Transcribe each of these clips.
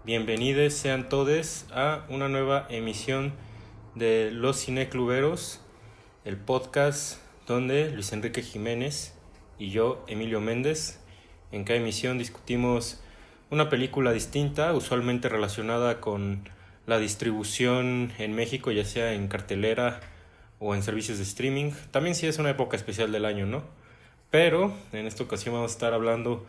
Bienvenidos sean todos a una nueva emisión de Los Cinecluberos, el podcast donde Luis Enrique Jiménez y yo, Emilio Méndez, en cada emisión discutimos una película distinta, usualmente relacionada con la distribución en México, ya sea en cartelera o en servicios de streaming. También sí es una época especial del año, ¿no? Pero en esta ocasión vamos a estar hablando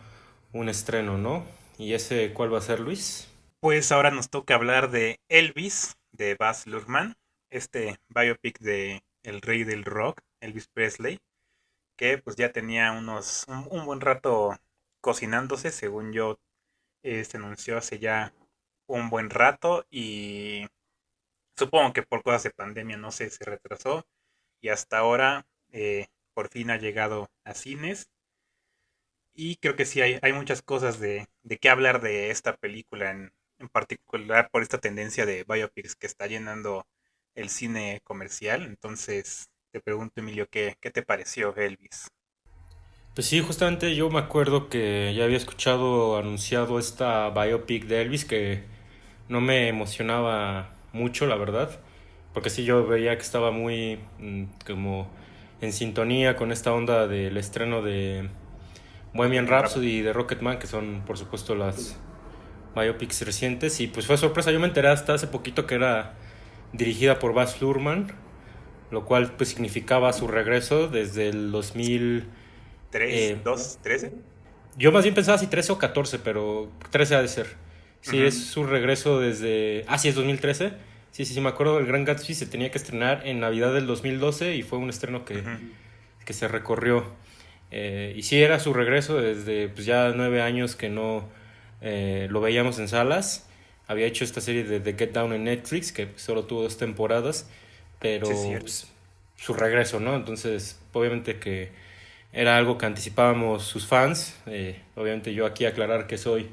un estreno, ¿no? ¿Y ese cuál va a ser, Luis? Pues ahora nos toca hablar de Elvis, de Baz Luhrmann, este biopic de el rey del rock, Elvis Presley, que pues ya tenía un buen rato cocinándose, según yo, se anunció hace ya un buen rato y supongo que por cosas de pandemia, no sé, se retrasó y hasta ahora por fin ha llegado a cines. Y creo que sí hay muchas cosas de qué hablar de esta película, en particular por esta tendencia de biopics que está llenando el cine comercial. Entonces, te pregunto, Emilio, ¿qué te pareció Elvis? Pues sí, justamente yo me acuerdo que ya había escuchado anunciado esta biopic de Elvis que no me emocionaba mucho, la verdad, porque sí yo veía que estaba muy como en sintonía con esta onda del estreno de Bohemian Bohemian Rhapsody. Rhapsody y de Rocketman, que son por supuesto las biopics recientes, y pues fue sorpresa, yo me enteré hasta hace poquito que era dirigida por Baz Luhrmann, lo cual pues significaba su regreso desde el 2000. ¿Tres? eh, ¿Dos? ¿13? Yo más bien pensaba si 13 o 14, pero 13 ha de ser. Sí, es Ujú. su regreso desde... Ah, sí, es 2013. Sí, sí, sí, me acuerdo. El Gran Gatsby se tenía que estrenar en Navidad del 2012 y fue un estreno Ujú. que se recorrió. Y sí, era su regreso desde pues, ya 9 años que no lo veíamos en salas. Había hecho esta serie de The Get Down en Netflix, que pues, solo tuvo 2 temporadas, Sí, es pero cierto. pues, su regreso, ¿no? Entonces, obviamente que era algo que anticipábamos sus fans. Obviamente yo aquí aclarar que soy...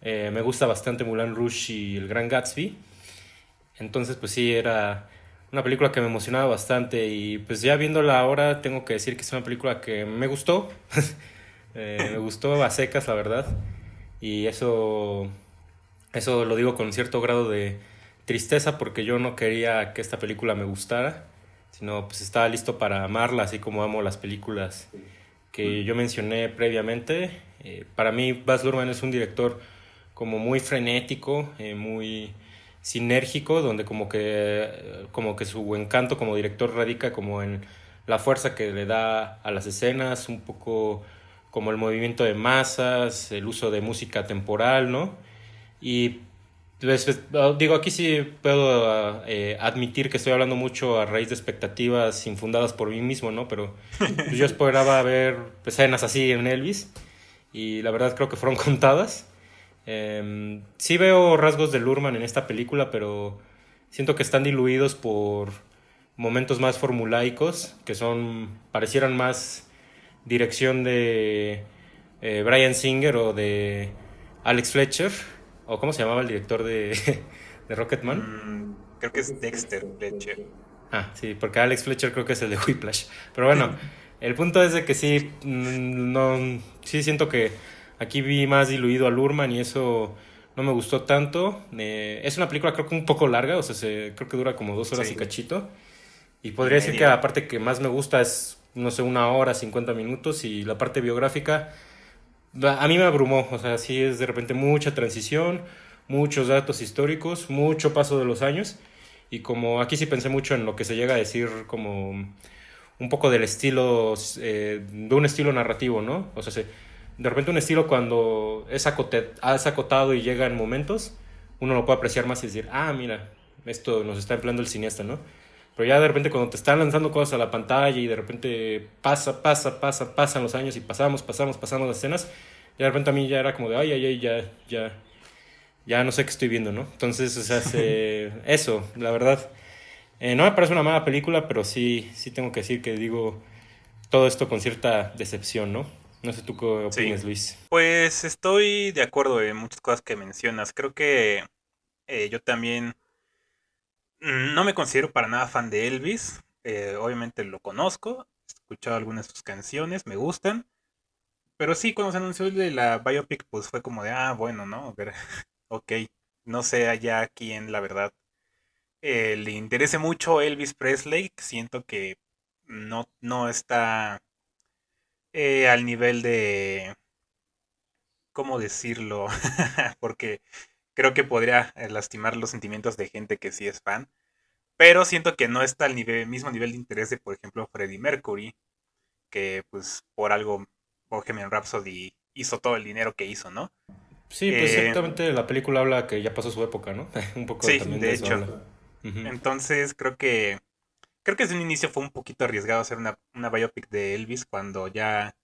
me gusta bastante Moulin Rouge y El Gran Gatsby. Entonces pues sí, era una película que me emocionaba bastante y pues ya viéndola ahora tengo que decir que es una película que me gustó. Me gustó a secas, la verdad. Y eso lo digo con cierto grado de tristeza porque yo no quería que esta película me gustara, sino pues estaba listo para amarla, así como amo las películas que yo mencioné previamente. Para mí Baz Luhrmann es un director como muy frenético, muy sinérgico, donde como que su encanto como director radica como en la fuerza que le da a las escenas, un poco como el movimiento de masas, el uso de música temporal, ¿no? Y pues, digo, aquí sí puedo admitir que estoy hablando mucho a raíz de expectativas infundadas por mí mismo, ¿no? Pero pues yo esperaba ver escenas así en Elvis y la verdad creo que fueron contadas. Sí veo rasgos de Lurman en esta película, pero siento que están diluidos por momentos más formulaicos, que son, parecieran más dirección de Bryan Singer o de Alex Fletcher, o cómo se llamaba el director de Rocketman. Creo que es Dexter Fletcher. Ah, sí, porque Alex Fletcher creo que es el de Whiplash. Pero bueno, el punto es de que sí, no, sí siento que aquí vi más diluido a Lurman y eso no me gustó tanto. Es una película creo que un poco larga, o sea, creo que dura como 2 horas y Sí, cachito. Y y podría decir que media. la parte que más me gusta es, no sé, 1 hora, 50 minutos y la parte biográfica a mí me abrumó, o sea, sí es de repente mucha transición, muchos datos históricos, mucho paso de los años y como aquí sí pensé mucho en lo que se llega a decir como un poco del estilo, de un estilo narrativo, ¿no? O sea, de repente un estilo cuando es acotado y llega en momentos, uno lo puede apreciar más y decir, ah, mira, esto nos está empleando el cineasta, ¿no? Pero ya de repente cuando te están lanzando cosas a la pantalla y de repente pasan los años y pasamos las escenas, ya de repente a mí ya era como de, ay, ay, ay, ya no sé qué estoy viendo, ¿no? Entonces, o sea, eso, la verdad. No me parece una mala película, pero sí tengo que decir que digo todo esto con cierta decepción, ¿no? No sé tú qué Sí. opines, Luis. Pues estoy de acuerdo en muchas cosas que mencionas. Creo que yo también no me considero para nada fan de Elvis. Obviamente lo conozco, he escuchado algunas de sus canciones, me gustan. Pero sí, cuando se anunció el de la biopic, pues fue como de, ah, bueno, ¿no? A ver, ok. no sé allá a quién, la verdad, le interese mucho Elvis Presley. Siento que no está al nivel de, ¿cómo decirlo? Porque creo que podría lastimar los sentimientos de gente que sí es fan. Pero siento que no está al mismo nivel de interés de, por ejemplo, Freddie Mercury, que pues por algo Bohemian Rhapsody hizo todo el dinero que hizo, ¿no? Sí, pues Eh, ciertamente la película habla que ya pasó su época, ¿no? Un poco sí, también de de eso hecho. habla. Ujú. Entonces creo que desde un inicio fue un poquito arriesgado hacer una biopic de Elvis cuando ya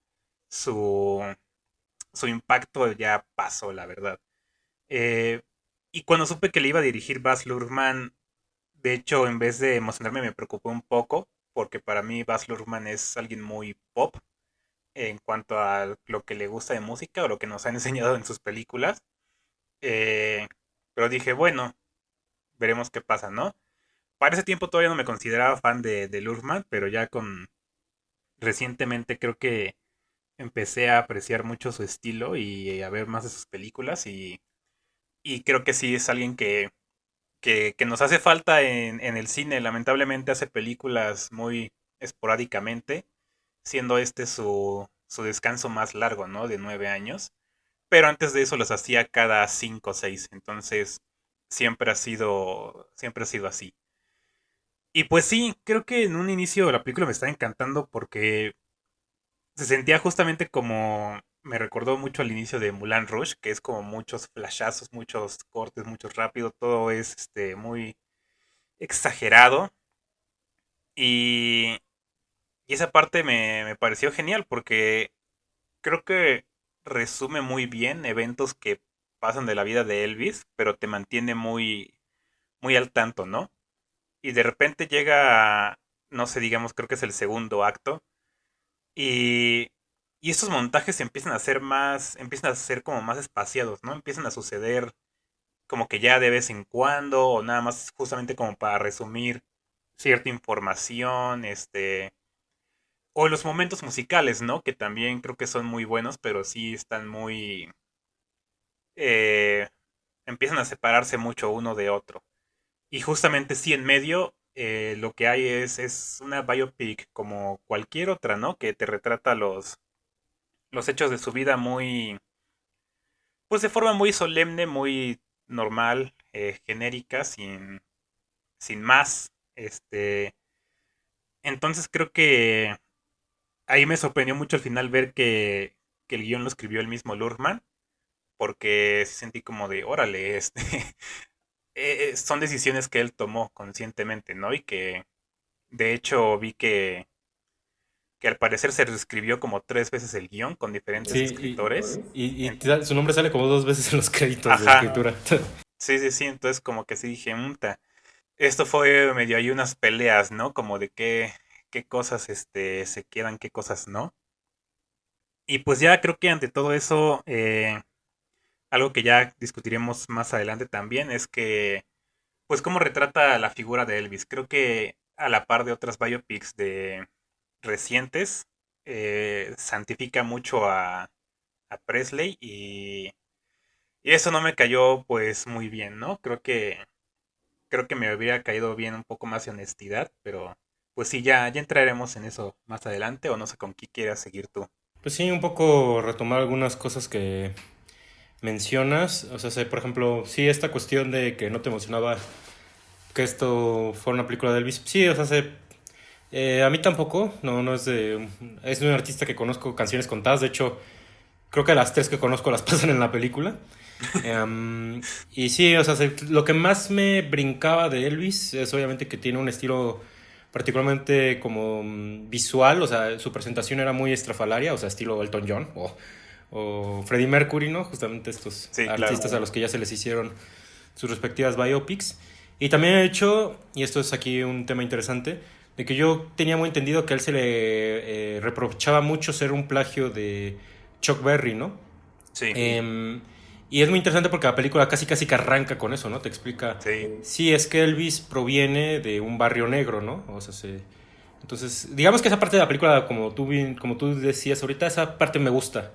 su, su impacto ya pasó, la verdad. Eh, y cuando supe que le iba a dirigir Baz Luhrmann, de hecho, en vez de emocionarme, me preocupé un poco, porque para mí Baz Luhrmann es alguien muy pop en cuanto a lo que le gusta de música o lo que nos han enseñado en sus películas. Eh, pero dije, bueno, veremos qué pasa, ¿no? Para ese tiempo todavía no me consideraba fan de Luhrmann, pero ya con recientemente creo que empecé a apreciar mucho su estilo y a ver más de sus películas y creo que sí es alguien que nos hace falta en el cine. Lamentablemente hace películas muy esporádicamente, siendo este su descanso más largo, ¿no? De 9 años. Pero antes de eso los hacía cada 5 o 6. Entonces siempre ha sido así. Y pues sí, creo que en un inicio la película me estaba encantando porque se sentía justamente como me recordó mucho al inicio de Moulin Rouge, que es como muchos flashazos, muchos cortes, mucho rápido, todo es muy exagerado. Y, y esa parte me pareció genial porque creo que resume muy bien eventos que pasan de la vida de Elvis, pero te mantiene muy al tanto, ¿no? Y de repente llega, no sé, digamos, creo que es el segundo acto, y, y estos montajes empiezan a ser como más espaciados, ¿no? Empiezan a suceder como que ya de vez en cuando, o nada más justamente como para resumir cierta información, o los momentos musicales, ¿no? Que también creo que son muy buenos, pero sí están eh, empiezan a separarse mucho uno de otro. Y justamente sí, en medio lo que hay es una biopic como cualquier otra, ¿no? Que te retrata los hechos de su vida pues de forma muy solemne, muy normal, genérica, sin más. Entonces creo que ahí me sorprendió mucho al final ver que el guión lo escribió el mismo Lurman, porque sí sentí como de, órale, son decisiones que él tomó conscientemente, ¿no? Y que de hecho vi que al parecer se reescribió como 3 veces el guión con diferentes Sí, escritores. En- su nombre sale como dos veces en los créditos de Ajá, escritura. sí, sí, sí, entonces como que sí dije, "Mta". Esto fue medio ahí unas peleas, ¿no? Como de qué cosas se quedan, qué cosas no. Y pues ya creo que ante todo eso, algo que ya discutiremos más adelante también es que, pues cómo retrata la figura de Elvis. Creo que a la par de otras biopics de recientes, santifica mucho a Presley y eso no me cayó pues muy bien, ¿no? Creo que me hubiera caído bien un poco más de honestidad, pero pues sí, ya entraremos en eso más adelante o no sé con qué quieras seguir tú. Pues sí, un poco retomar algunas cosas que mencionas. O sea, por ejemplo, sí, esta cuestión de que no te emocionaba que esto fuera una película de Elvis. Sí, o sea, a mí tampoco. No es de. Es de un artista que conozco canciones contadas. De hecho, creo que las tres que conozco las pasan en la película. Y sí, o sea, lo que más me brincaba de Elvis es obviamente que tiene un estilo particularmente como visual, o sea, su presentación era muy estrafalaria, o sea, estilo Elton John o Freddie Mercury, ¿no? Justamente estos Sí, claro. artistas a los que ya se les hicieron sus respectivas biopics. Y también he hecho, y esto es aquí un tema interesante, de que yo tenía muy entendido que a él se le reprochaba mucho ser un plagio de Chuck Berry, ¿no? Sí, Eh, y es muy interesante porque la película casi casi que arranca con eso, ¿no? Te explica, sí, sí, es que Elvis proviene de un barrio negro, ¿no? O sea, entonces, digamos que esa parte de la película, como tú decías ahorita, esa parte me gusta.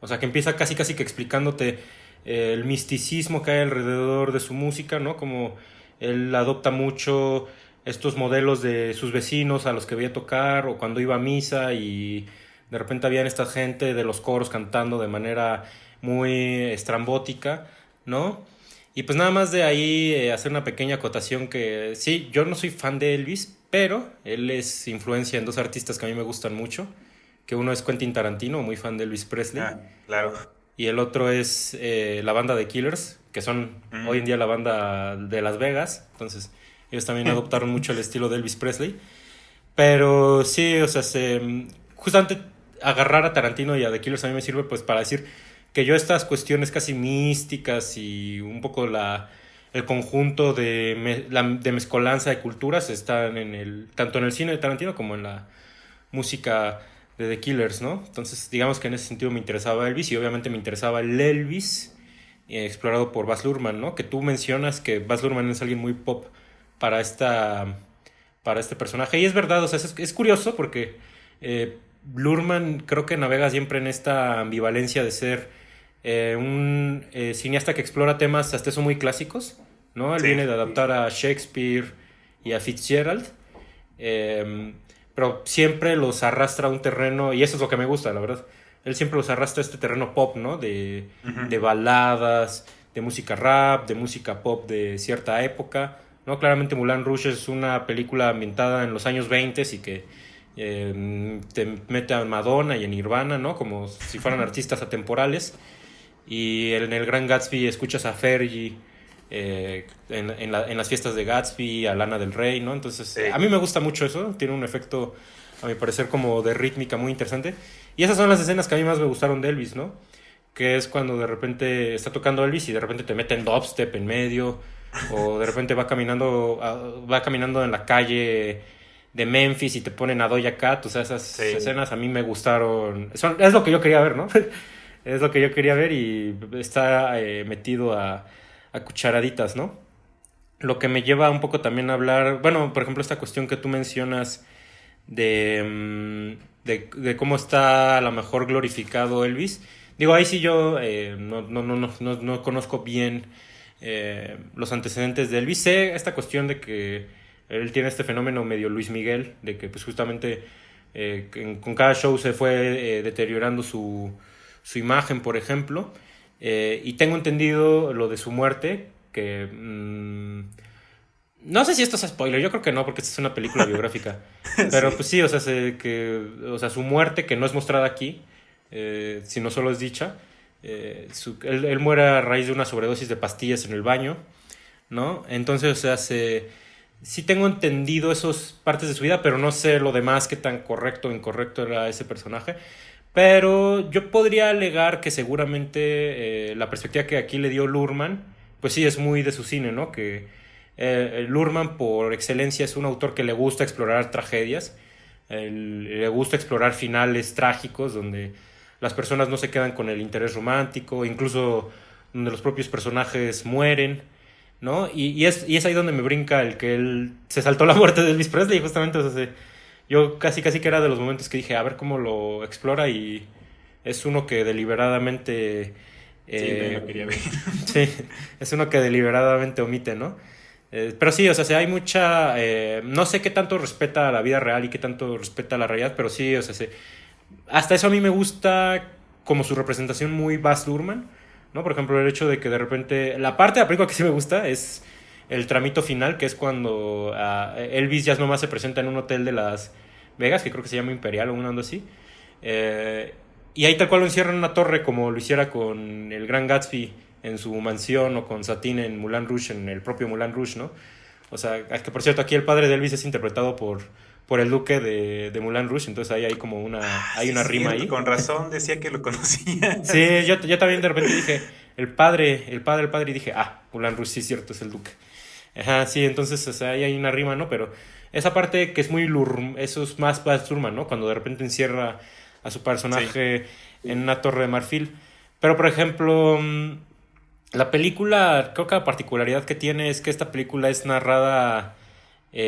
O sea, que empieza casi casi que explicándote el misticismo que hay alrededor de su música, ¿no? Como él adopta mucho estos modelos de sus vecinos a los que veía tocar o cuando iba a misa y de repente habían esta gente de los coros cantando de manera muy estrambótica, ¿no? Y pues nada más de ahí hacer una pequeña acotación que sí, yo no soy fan de Elvis, pero él es influencia en dos artistas que a mí me gustan mucho, que uno es Quentin Tarantino, muy fan de Elvis Presley, Ah, claro. y el otro es la banda de Killers, que son hoy en Mm. día la banda de Las Vegas, entonces ellos también adoptaron mucho el estilo de Elvis Presley, pero sí, o sea, justamente agarrar a Tarantino y a The Killers a mí me sirve pues para decir que yo estas cuestiones casi místicas y un poco el conjunto de mezcolanza de culturas están tanto en el cine de Tarantino como en la música de The Killers, ¿no? Entonces, digamos que en ese sentido me interesaba Elvis y obviamente me interesaba el Elvis explorado por Baz Luhrmann, ¿no? Que tú mencionas que Baz Luhrmann es alguien muy pop para para este personaje. Y es verdad, o sea, es curioso porque Luhrmann creo que navega siempre en esta ambivalencia de ser un cineasta que explora temas hasta eso muy clásicos, ¿no? Él Sí, viene de adaptar a Shakespeare y a Fitzgerald, pero siempre los arrastra a un terreno, y eso es lo que me gusta, la verdad. Él siempre los arrastra a este terreno pop, ¿no? ujú, De baladas, de música rap, de música pop de cierta época, ¿no? Claramente Moulin Rouge es una película ambientada en los años 20 y que te mete a Madonna y a Nirvana, ¿no? Como si fueran artistas atemporales. Y en el Gran Gatsby escuchas a Fergie en las fiestas de Gatsby, a Lana del Rey, ¿no? Entonces, sí. a mí me gusta mucho eso, tiene un efecto, a mi parecer, como de rítmica muy interesante. Y esas son las escenas que a mí más me gustaron de Elvis, ¿no? Que es cuando de repente está tocando Elvis y de repente te meten dubstep en medio, o de repente va caminando en la calle de Memphis y te ponen a Doja Cat, o sea, esas Sí. escenas a mí me gustaron, es lo que yo quería ver, ¿no? Es lo que yo quería ver y está metido a cucharaditas, ¿no? Lo que me lleva un poco también a hablar, bueno, por ejemplo, esta cuestión que tú mencionas de cómo está a lo mejor glorificado Elvis. Digo, ahí sí yo no conozco bien los antecedentes de Elvis. Sé esta cuestión de que él tiene este fenómeno medio Luis Miguel, de que pues justamente con cada show se fue deteriorando su imagen, por ejemplo. Y tengo entendido lo de su muerte, que no sé si esto es spoiler, yo creo que no, porque esta es una película biográfica. Pero Sí. pues sí, o sea, o sea, su muerte, que no es mostrada aquí, sino solo es dicha. Él muere a raíz de una sobredosis de pastillas en el baño, ¿no? Entonces, o sea, sí tengo entendido esas partes de su vida, pero no sé lo demás, qué tan correcto o incorrecto era ese personaje. Pero yo podría alegar que seguramente la perspectiva que aquí le dio Luhrmann, pues sí, es muy de su cine, ¿no? Que Luhrmann por excelencia es un autor que le gusta explorar tragedias, le gusta explorar finales trágicos donde las personas no se quedan con el interés romántico, incluso donde los propios personajes mueren, ¿no? Y es ahí donde me brinca el que él se saltó la muerte de Elvis Presley, justamente, o sea, yo casi que era de los momentos que dije, a ver cómo lo explora y es uno que deliberadamente... Sí, yo también lo quería ver. sí, es uno que deliberadamente omite, ¿no? Pero sí, o sea, hay mucha... no sé qué tanto respeta la vida real y qué tanto respeta la realidad, pero sí, o sea, hasta eso a mí me gusta como su representación muy Baz Luhrmann, ¿no? Por ejemplo, el hecho de que de repente... La parte de la película que sí me gusta es el tramito final, que es cuando Elvis ya nomás se presenta en un hotel de Las Vegas, que creo que se llama Imperial o una onda así. Y ahí tal cual lo encierran en una torre como lo hiciera con el Gran Gatsby en su mansión o con Satine en Moulin Rouge, en el propio Moulin Rouge, ¿no? O sea, es que por cierto, aquí el padre de Elvis es interpretado por el duque de Moulin Rouge, entonces ahí hay como hay Sí, una es rima cierto, ahí. con razón decía que lo conocía. Sí, yo también de repente dije, el padre, y dije, Moulin Rouge, sí es cierto, es el duque. Ajá, sí, entonces, o sea, ahí hay una rima, ¿no? Pero esa parte que es eso es más Baz Luhrmann, ¿no? Cuando de repente encierra a su personaje en una torre de marfil. Pero, por ejemplo, la película, creo que la particularidad que tiene es que esta película es narrada no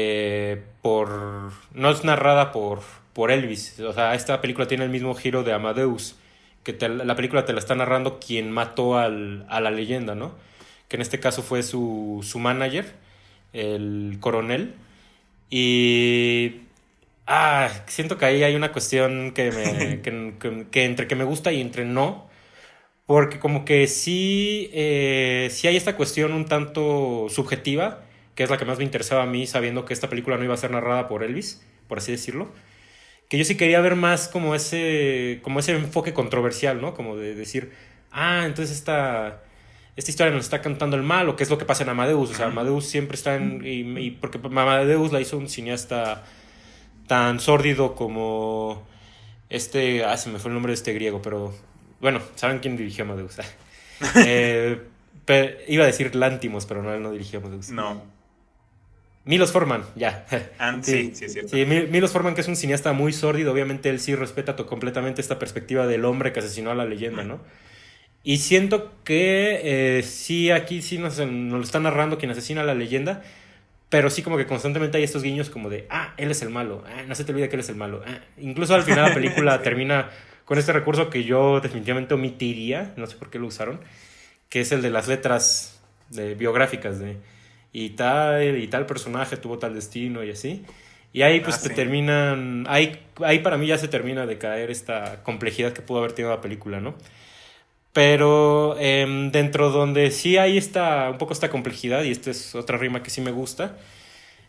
es narrada por Elvis. O sea, esta película tiene el mismo giro de Amadeus, que la película te la está narrando quien mató a la leyenda, ¿no? Que en este caso fue su manager, el coronel. Y siento que ahí hay una cuestión que entre que me gusta y entre no. Porque como que sí hay esta cuestión un tanto subjetiva, que es la que más me interesaba a mí, sabiendo que esta película no iba a ser narrada por Elvis, por así decirlo. Que yo sí quería ver más como ese enfoque controversial, ¿no? Como de decir, entonces esta historia nos está cantando el mal, o qué es lo que pasa en Amadeus. O sea, Ujú. Amadeus siempre está y porque Amadeus la hizo un cineasta tan sórdido como se me fue el nombre de este griego, pero bueno, ¿saben quién dirigió Amadeus? eh, iba a decir Lántimos, pero no, él no dirigió Amadeus. No. Milos Forman, ya. Sí, Sí, sí es cierto. sí, Milos Forman, que es un cineasta muy sórdido, obviamente él sí respeta completamente esta perspectiva del hombre que asesinó a la leyenda, ¿no? Y siento que sí, aquí sí nos lo está narrando quien asesina a la leyenda, pero sí como que constantemente hay estos guiños como de, él es el malo, no se te olvide que él es el malo. Incluso al final la película Sí. termina con este recurso que yo definitivamente omitiría, no sé por qué lo usaron, que es el de las letras biográficas de y tal personaje tuvo tal destino y así. Y ahí pues te Sí. terminan, ahí para mí ya se termina de caer esta complejidad que pudo haber tenido la película, ¿no? Pero dentro donde sí hay un poco esta complejidad, y esta es otra rima que sí me gusta,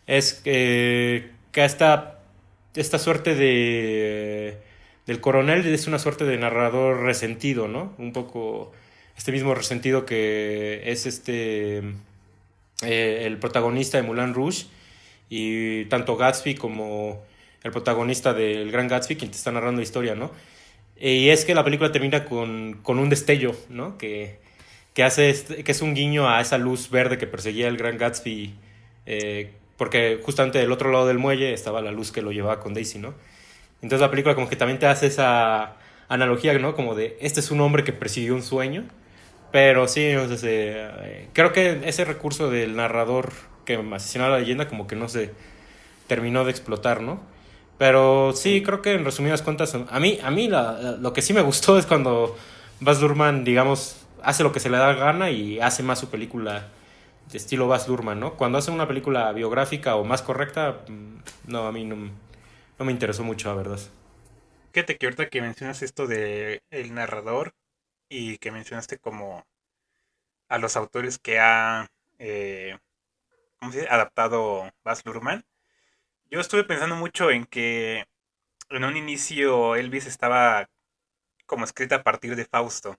es que esta suerte del coronel es una suerte de narrador resentido, ¿no? Un poco este mismo resentido que es el protagonista de Moulin Rouge, y tanto Gatsby como el protagonista del Gran Gatsby, quien te está narrando la historia, ¿no? Y es que la película termina con un destello, ¿no? Que es un guiño a esa luz verde que perseguía el Gran Gatsby, porque justamente del otro lado del muelle estaba la luz que lo llevaba con Daisy, ¿no? Entonces la película como que también te hace esa analogía, ¿no? Como de, este es un hombre que persiguió un sueño, pero sí, o sea, creo que ese recurso del narrador que asesinó a la leyenda como que no se terminó de explotar, ¿no? Pero sí, Sí. creo que en resumidas cuentas, a mí lo que sí me gustó es cuando Baz Luhrmann, digamos, hace lo que se le da gana y hace más su película de estilo Baz Luhrmann, ¿no? Cuando hace una película biográfica o más correcta, no, a mí no me interesó mucho, la verdad. Fíjate que ahorita que mencionas esto de el narrador y que mencionaste como a los autores que ha eh, ¿cómo se dice? Adaptado Baz Luhrmann, yo estuve pensando mucho en que en un inicio Elvis estaba como escrita a partir de Fausto,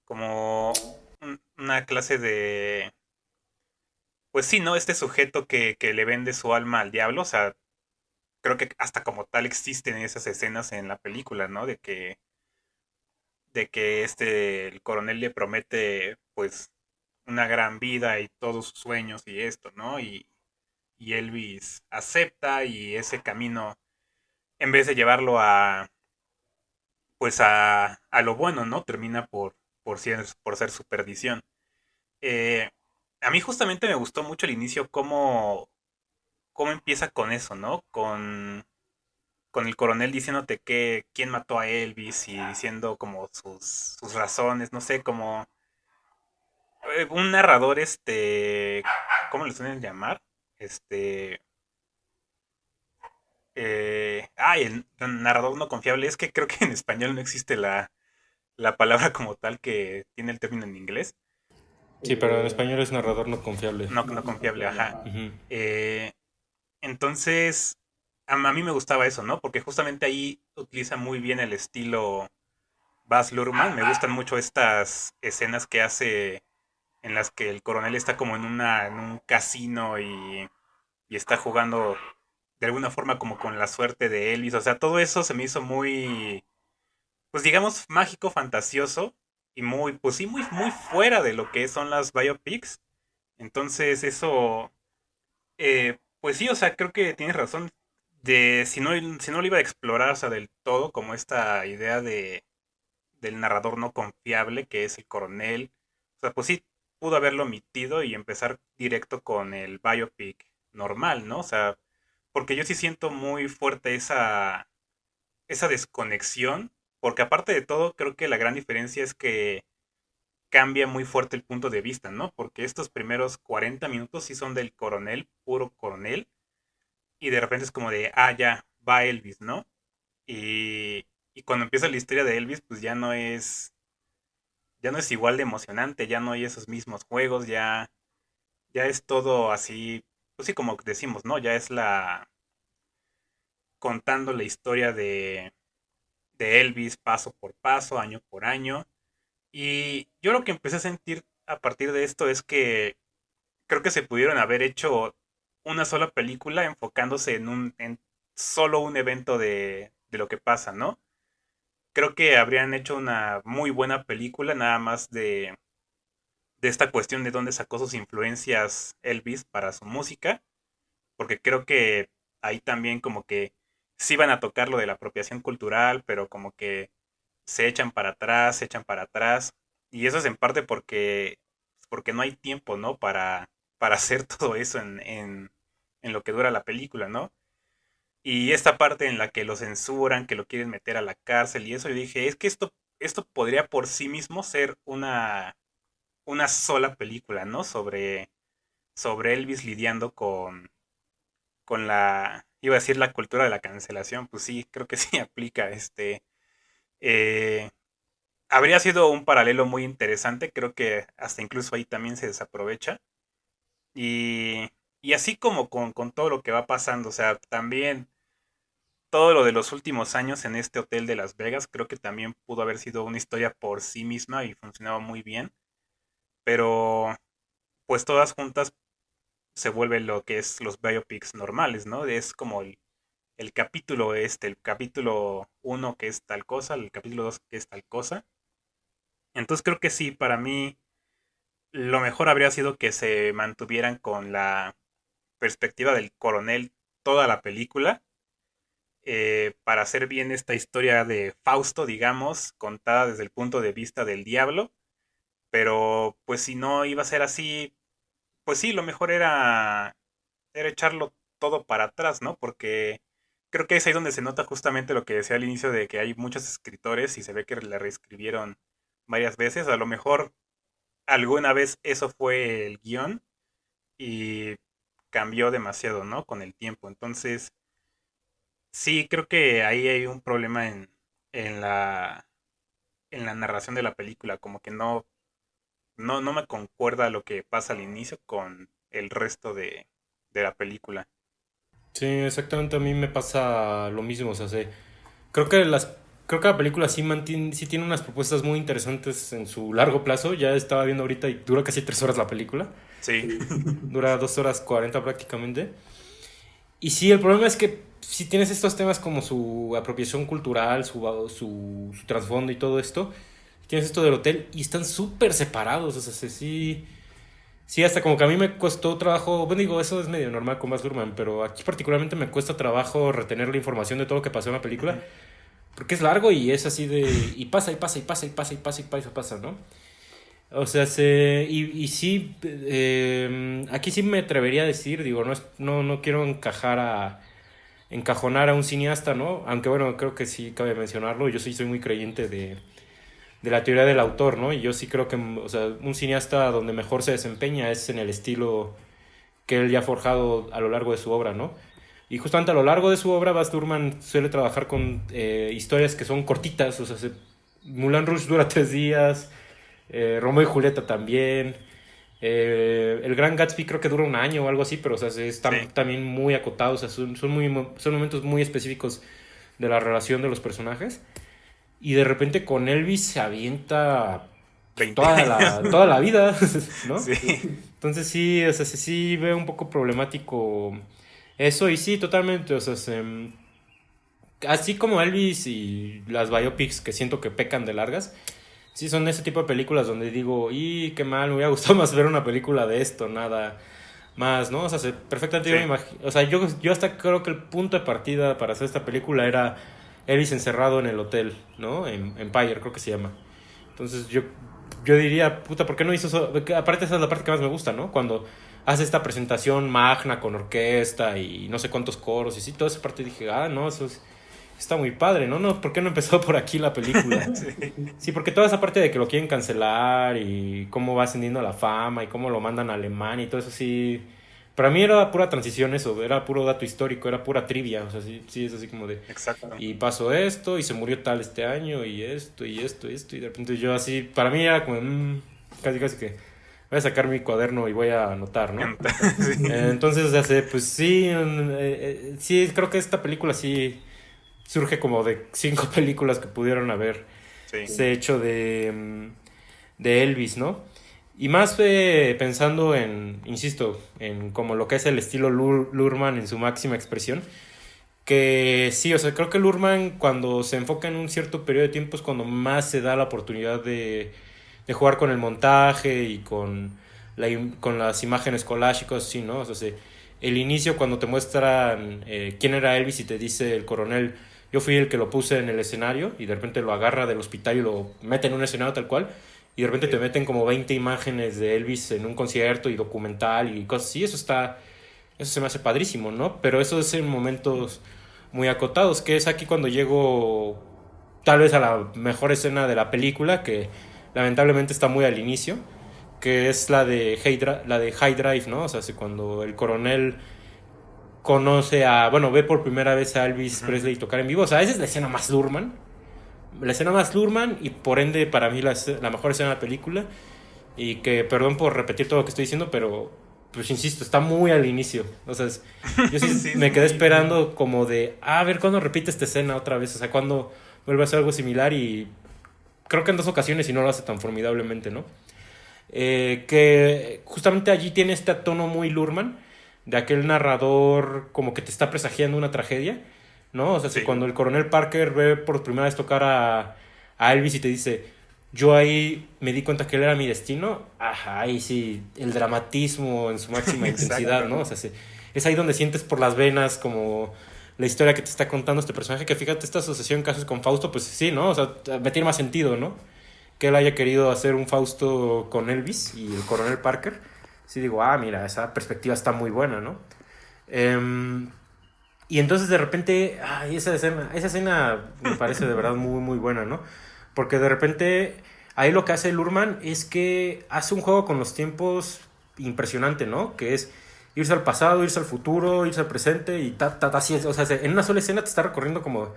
como una clase de, pues sí, ¿no? Este sujeto que le vende su alma al diablo, o sea, creo que hasta como tal existen esas escenas en la película, ¿no? De que el coronel le promete pues una gran vida y todos sus sueños y esto, ¿no? Y Elvis acepta y ese camino, en vez de llevarlo a pues a lo bueno, ¿no? Termina por ser su perdición. Eh, a mí justamente me gustó mucho el inicio, cómo empieza con eso, ¿no? Con el coronel diciéndote quién mató a Elvis y diciendo como sus razones, no sé, como un narrador, ¿cómo le suelen llamar? Este, el narrador no confiable, es que creo que en español no existe la palabra como tal que tiene el término en inglés. Sí, pero en español es narrador no confiable. No, no confiable, ajá. Ujú. Eh, entonces, a mí me gustaba eso, ¿no? Porque justamente ahí utiliza muy bien el estilo Baz Luhrmann. Me gustan mucho estas escenas que hace en las que el coronel está como en un casino y está jugando de alguna forma como con la suerte de Elvis. O sea, todo eso se me hizo muy, pues digamos, mágico, fantasioso y muy, pues sí, muy, muy fuera de lo que son las biopics. Entonces, eso, pues sí, o sea, creo que tienes razón. Si no lo iba a explorar, o sea, del todo, como esta idea del narrador no confiable, que es el coronel. O sea, pues sí, pudo haberlo omitido y empezar directo con el biopic normal, ¿no? O sea, porque yo sí siento muy fuerte esa desconexión, porque aparte de todo, creo que la gran diferencia es que cambia muy fuerte el punto de vista, ¿no? Porque estos primeros 40 minutos sí son del coronel, puro coronel, y de repente es como de, ah, ya, va Elvis, ¿no? Y cuando empieza la historia de Elvis, pues ya no es igual de emocionante, ya no hay esos mismos juegos, ya es todo así, pues sí, como decimos, ¿no? Ya es contando la historia de Elvis paso por paso, año por año. Y yo lo que empecé a sentir a partir de esto es que creo que se pudieron haber hecho una sola película enfocándose en solo un evento de lo que pasa, ¿no? Creo que habrían hecho una muy buena película nada más de esta cuestión de dónde sacó sus influencias Elvis para su música, porque creo que ahí también como que sí van a tocar lo de la apropiación cultural, pero como que se echan para atrás, se echan para atrás, y eso es en parte porque no hay tiempo, ¿no? Para hacer todo eso en lo que dura la película, ¿no? Y esta parte en la que lo censuran, que lo quieren meter a la cárcel y eso, yo dije, es que esto podría por sí mismo ser una sola película, ¿no? Sobre Elvis lidiando con iba a decir la cultura de la cancelación, pues sí, creo que sí aplica, eh, habría sido un paralelo muy interesante, creo que hasta incluso ahí también se desaprovecha, y, y así como con todo lo que va pasando, o sea, también todo lo de los últimos años en este hotel de Las Vegas, creo que también pudo haber sido una historia por sí misma y funcionaba muy bien, pero pues todas juntas se vuelve lo que es los biopics normales, ¿no? Es como el capítulo el capítulo uno que es tal cosa, el capítulo 2 que es tal cosa. Entonces creo que sí, para mí lo mejor habría sido que se mantuvieran con la perspectiva del coronel toda la película, para hacer bien esta historia de Fausto, digamos, contada desde el punto de vista del diablo, pero pues si no iba a ser así, pues sí, lo mejor era echarlo todo para atrás, ¿no? Porque creo que es ahí donde se nota justamente lo que decía al inicio de que hay muchos escritores y se ve que la reescribieron varias veces. A lo mejor alguna vez eso fue el guión y cambió demasiado, ¿no? Con el tiempo. Entonces, sí, creo que ahí hay un problema en en la narración de la película, como que no me concuerda lo que pasa al inicio con el resto de la película. Sí, exactamente a mí me pasa lo mismo, o sea, creo que creo que la película sí tiene unas propuestas muy interesantes en su largo plazo. Ya estaba viendo ahorita y dura casi 3 horas la película. Sí, Dura 2 horas 40 prácticamente. Y sí, el problema es que si tienes estos temas como su apropiación cultural, su trasfondo y todo esto, tienes esto del hotel y están súper separados. O sea, sí, hasta como que a mí me costó trabajo. Bueno, digo, eso es medio normal con Baz Luhrmann, pero aquí particularmente me cuesta trabajo retener la información de todo lo que pasó en la película. Porque es largo y es así de. Y pasa, y pasa, y pasa, y pasa, y pasa, y pasa, y pasa, ¿no? O sea, y sí, aquí sí me atrevería a decir, digo, no quiero encajonar a un cineasta, ¿no? Aunque bueno, creo que sí cabe mencionarlo, yo sí soy muy creyente de la teoría del autor, ¿no? Y yo sí creo que, o sea, un cineasta donde mejor se desempeña es en el estilo que él ya ha forjado a lo largo de su obra, ¿no? Y justamente a lo largo de su obra, Baz Luhrmann suele trabajar con historias que son cortitas, o sea, Moulin Rouge dura 3 días, Romeo y Julieta también. El Gran Gatsby creo que dura un año o algo así, pero o sea, están sí. también muy acotados, o sea, son momentos muy específicos de la relación de los personajes. Y de repente con Elvis se avienta pues, 20 años. toda la vida, ¿no? Sí, Entonces sí, o sea, sí veo un poco problemático eso y sí, totalmente, o sea, así como Elvis y las biopics que siento que pecan de largas, sí, son ese tipo de películas donde digo, y qué mal, me hubiera gustado más ver una película de esto, nada más, ¿no? O sea, perfectamente yo me sí, imagino, o sea, yo hasta creo que el punto de partida para hacer esta película era Elvis encerrado en el hotel, ¿no? En Empire, creo que se llama. Entonces yo diría, puta, ¿por qué no hizo eso? Porque aparte esa es la parte que más me gusta, ¿no? Cuando hace esta presentación magna con orquesta y no sé cuántos coros y sí, toda esa parte dije, no, está muy padre, ¿no? No, ¿por qué no empezó por aquí la película? Sí, Sí, porque toda esa parte de que lo quieren cancelar y cómo va ascendiendo la fama y cómo lo mandan a Alemania y todo eso, sí. Para mí era pura transición eso, era puro dato histórico, era pura trivia, o sea, sí, sí, es así como de, exacto. y pasó esto, y se murió tal este año, y esto, y esto, y esto, y de repente yo así, para mí era como, casi, casi que voy a sacar mi cuaderno y voy a anotar, ¿no? Sí, Entonces, o sea, pues sí, sí, creo que esta película sí surge como de cinco películas que pudieron haber sí. se hecho de Elvis, ¿no? Y más pensando en, insisto, en como lo que es el estilo Lurman en su máxima expresión, que sí, o sea, creo que Lurman cuando se enfoca en un cierto periodo de tiempo es cuando más se da la oportunidad de jugar con el montaje y con, con las imágenes collage sí, ¿no? O sea, el inicio cuando te muestran quién era Elvis y te dice el coronel, yo fui el que lo puse en el escenario y de repente lo agarra del hospital y lo mete en un escenario tal cual y de repente te Sí. meten como 20 imágenes de Elvis en un concierto y documental y cosas así, eso se me hace padrísimo, ¿no? Pero eso es en momentos muy acotados, que es aquí cuando llego tal vez a la mejor escena de la película, que lamentablemente está muy al inicio, que es la de High Drive, ¿no? O sea, cuando el coronel conoce a, bueno, ve por primera vez a Elvis Ujú. Presley tocar en vivo, o sea, esa es la escena más Lurman y por ende para mí la mejor escena de la película y que, perdón por repetir todo lo que estoy diciendo, pero pues insisto, está muy al inicio. O sea, yo sí Sí, es me quedé muy. esperando como de, a ver cuándo repite esta escena otra vez, o sea, cuándo vuelve a hacer algo similar y creo que en dos ocasiones y no lo hace tan formidablemente, ¿no? Que justamente allí tiene este tono muy Lurman, de aquel narrador como que te está presagiando una tragedia, ¿no? O sea, si Sí, cuando el coronel Parker ve por primera vez tocar a Elvis y te dice, yo ahí me di cuenta que él era mi destino, ajá, ahí sí, el dramatismo en su máxima intensidad, exacto. ¿no? O sea, es ahí donde sientes por las venas como la historia que te está contando este personaje, que fíjate, esta asociación que haces con Fausto, pues sí, ¿no? O sea, me tiene más sentido, ¿no? Que él haya querido hacer un Fausto con Elvis y el coronel Parker, sí digo, ah, mira, esa perspectiva está muy buena, ¿no? Eh, y entonces de repente, ay, esa escena me parece de verdad muy, muy buena, ¿no? Porque de repente ahí lo que hace Lurman es que hace un juego con los tiempos impresionante, ¿no? Que es irse al pasado, irse al futuro, irse al presente y así es. O sea, en una sola escena te está recorriendo como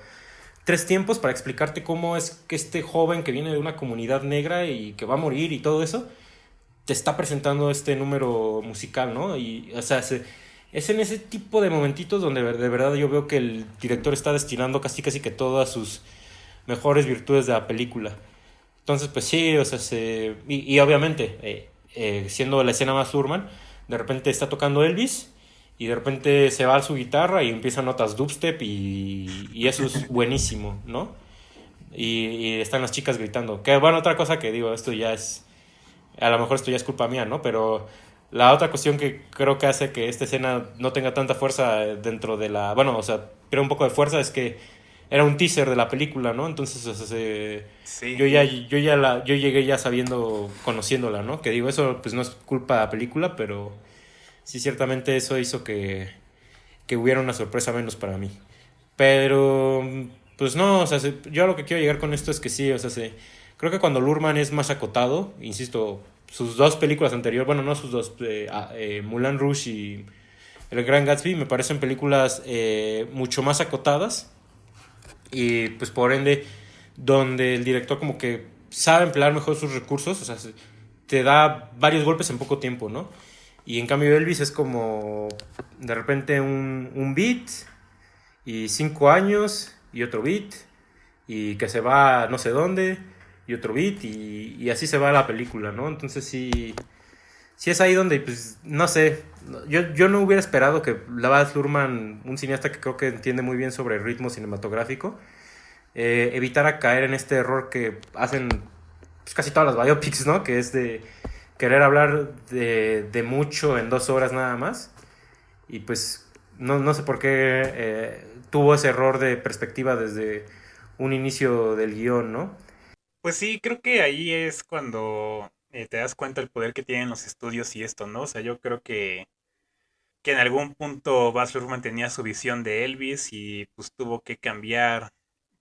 tres tiempos para explicarte cómo es que este joven que viene de una comunidad negra y que va a morir y todo eso, te está presentando este número musical, ¿no? Y, o sea, es en ese tipo de momentitos donde de verdad yo veo que el director está destinando casi casi que todas sus mejores virtudes de la película. Entonces, pues sí, o sea, y obviamente, siendo la escena más Urban, de repente está tocando Elvis y de repente se va a su guitarra y empiezan notas dubstep y eso es buenísimo, ¿no? Y están las chicas gritando. Que bueno, otra cosa que digo, esto ya es, a lo mejor esto ya es culpa mía, ¿no? Pero la otra cuestión que creo que hace que esta escena no tenga tanta fuerza dentro de la, bueno, o sea, pierde un poco de fuerza es que era un teaser de la película, ¿no? Entonces, o sea, Sí, yo llegué ya sabiendo, conociéndola, ¿no? Que digo, eso pues no es culpa de la película, pero sí ciertamente eso hizo que hubiera una sorpresa menos para mí. Pero, pues no, o sea, yo a lo que quiero llegar con esto es que sí, o sea, creo que cuando Lurman es más acotado, insisto, sus dos películas anteriores, bueno, no sus dos, Moulin Rouge y El Gran Gatsby, me parecen películas mucho más acotadas y pues por ende, donde el director como que sabe emplear mejor sus recursos, o sea, te da varios golpes en poco tiempo, ¿no? Y en cambio Elvis es como de repente un beat y 5 años y otro beat y que se va a no sé dónde y otro beat y así se va la película, ¿no? Entonces sí, sí es ahí donde, pues, no sé, yo no hubiera esperado que Baz Luhrmann, un cineasta que creo que entiende muy bien sobre el ritmo cinematográfico, evitara caer en este error que hacen pues, casi todas las biopics, ¿no? Que es de querer hablar de mucho en 2 horas nada más y pues no sé por qué tuvo ese error de perspectiva desde un inicio del guión, ¿no? pues sí, creo que ahí es cuando te das cuenta del poder que tienen los estudios y esto, ¿no? O sea, yo creo que que en algún punto Baz Luhrmann tenía su visión de Elvis y pues tuvo que cambiar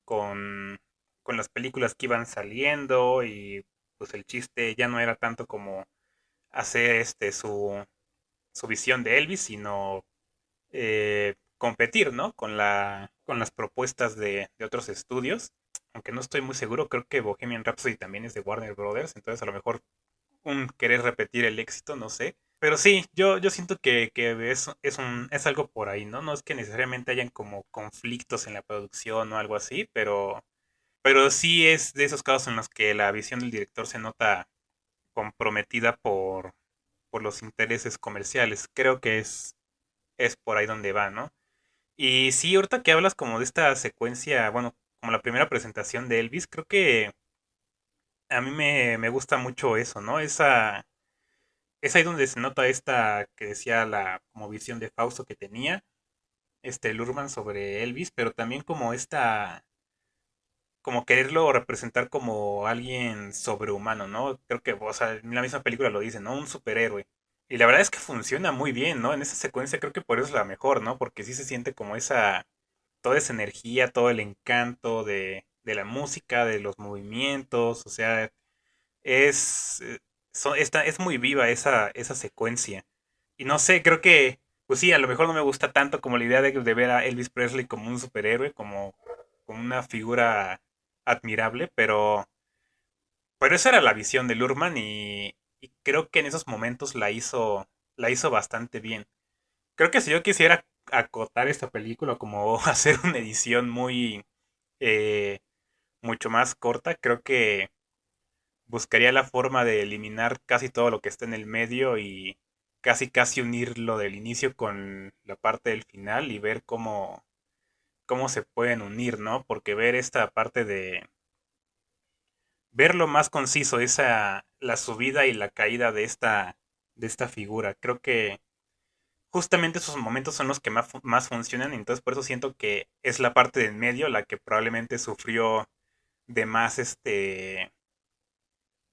con, con las películas que iban saliendo y pues el chiste ya no era tanto como hacer su visión de Elvis, sino competir, ¿no? Con las propuestas de otros estudios. Aunque no estoy muy seguro, creo que Bohemian Rhapsody también es de Warner Brothers, entonces a lo mejor un querer repetir el éxito, no sé. Pero sí, yo siento que es algo por ahí, ¿no? No es que necesariamente hayan como conflictos en la producción o algo así, pero sí es de esos casos en los que la visión del director se nota comprometida por los intereses comerciales. Creo que es por ahí donde va, ¿no? Y sí, ahorita que hablas como de esta secuencia, bueno, como la primera presentación de Elvis, creo que a mí me gusta mucho eso, ¿no? Es ahí donde se nota esta que decía la como visión de Fausto que tenía, Lurman sobre Elvis, pero también como como quererlo representar como alguien sobrehumano, ¿no? Creo que, o sea, en la misma película lo dice, ¿no? Un superhéroe. Y la verdad es que funciona muy bien, ¿no? En esa secuencia creo que por eso es la mejor, ¿no? Porque sí se siente como toda esa energía, todo el encanto de la música, de los movimientos, o sea, es, es muy viva esa secuencia. Y no sé, creo que, pues sí, a lo mejor no me gusta tanto como la idea de ver a Elvis Presley como un superhéroe, como una figura admirable, pero esa era la visión de Lurman y creo que en esos momentos la hizo bastante bien. Creo que si yo quisiera acotar esta película como hacer una edición eh, mucho más corta, creo que buscaría la forma de eliminar casi todo lo que está en el medio y casi unirlo del inicio con la parte del final y ver cómo se pueden unir, ¿no? Porque ver esta parte ver lo más conciso, la subida y la caída de esta figura. Creo que justamente esos momentos son los que más funcionan, entonces por eso siento que es la parte del medio la que probablemente sufrió de más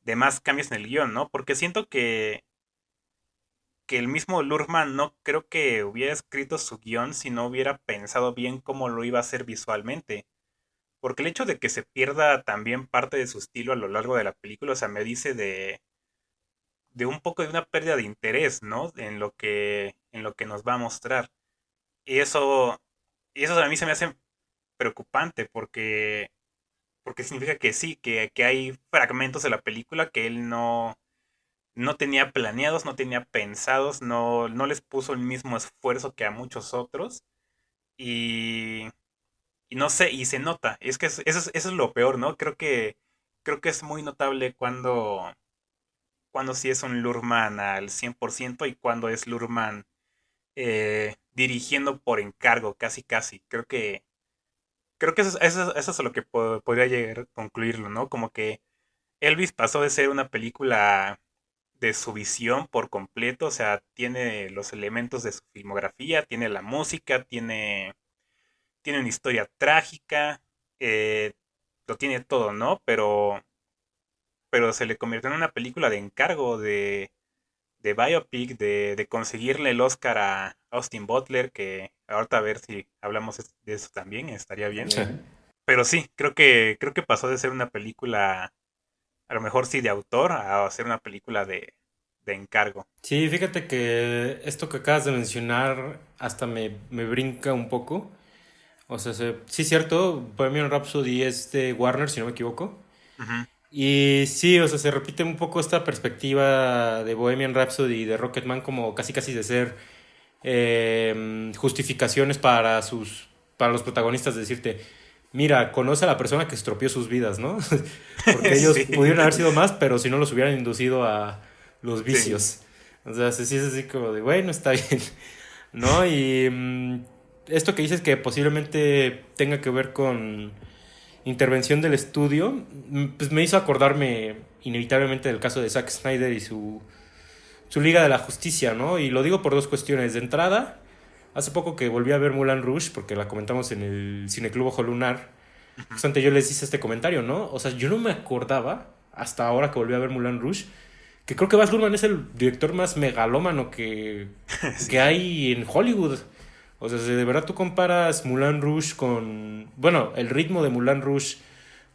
de más cambios en el guión, ¿no? Porque siento que el mismo Lurman no creo que hubiera escrito su guión si no hubiera pensado bien cómo lo iba a hacer visualmente. Porque el hecho de que se pierda también parte de su estilo a lo largo de la película, o sea, me dice de un poco de una pérdida de interés, ¿no? En lo que nos va a mostrar. Y y eso a mí se me hace preocupante porque significa que sí, que hay fragmentos de la película que él no tenía planeados, no tenía pensados, no les puso el mismo esfuerzo que a muchos otros. Y, y no sé, y se nota. Es que eso es lo peor, ¿no? Creo que es muy notable cuando sí es un Lurman al 100% y cuando es Lurman dirigiendo por encargo, casi. Creo que eso es a lo que podría llegar a concluirlo, ¿no? Como que Elvis pasó de ser una película de su visión por completo, o sea, tiene los elementos de su filmografía, tiene la música, tiene una historia trágica, eh, lo tiene todo, ¿no? Pero se le convirtió en una película de encargo, de biopic, de conseguirle el Oscar a Austin Butler, que ahorita a ver si hablamos de eso también, estaría bien. Sí. Pero sí, creo que pasó de ser una película, a lo mejor sí de autor, a ser una película de encargo. Sí, fíjate que esto que acabas de mencionar hasta me brinca un poco. O sea, sí es cierto, Bohemian Rhapsody es de Warner, si no me equivoco. Ujú. Y sí, o sea, se repite un poco esta perspectiva de Bohemian Rhapsody y de Rocketman como casi de ser justificaciones para los protagonistas, de decirte, mira, conoce a la persona que estropeó sus vidas, ¿no? Porque ellos Sí, pudieron haber sido más, pero si no los hubieran inducido a los sí. vicios. O sea, sí es así como de, bueno, está bien, ¿no? Y esto que dices que posiblemente tenga que ver con intervención del estudio, pues me hizo acordarme inevitablemente del caso de Zack Snyder y su Liga de la Justicia, ¿no? Y lo digo por dos cuestiones. De entrada, hace poco que volví a ver Moulin Rouge, porque la comentamos en el Cineclub Ojo Lunar, Ujú. justamente yo les hice este comentario, ¿no? O sea, yo no me acordaba, hasta ahora que volví a ver Moulin Rouge, que creo que Baz Luhrmann es el director más megalómano que Sí, hay en Hollywood. O sea, si de verdad tú comparas Moulin Rouge con, bueno, el ritmo de Moulin Rouge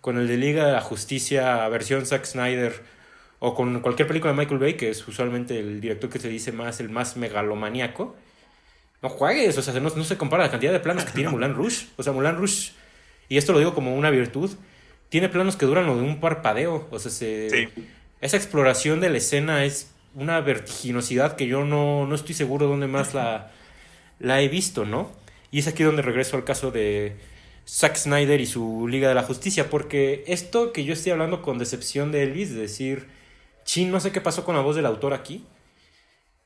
con el de Liga de la Justicia versión Zack Snyder o con cualquier película de Michael Bay, que es usualmente el director que se dice más el más megalomaníaco, no juegues, o sea, no se compara la cantidad de planos que tiene no. Moulin Rouge. O sea, Moulin Rouge, y esto lo digo como una virtud, tiene planos que duran lo de un parpadeo. O sea, Sí, esa exploración de la escena es una vertiginosidad que yo no estoy seguro dónde más la he visto, ¿no? Y es aquí donde regreso al caso de Zack Snyder y su Liga de la Justicia, porque esto que yo estoy hablando con decepción de Elvis, de decir, chin, no sé qué pasó con la voz del autor aquí.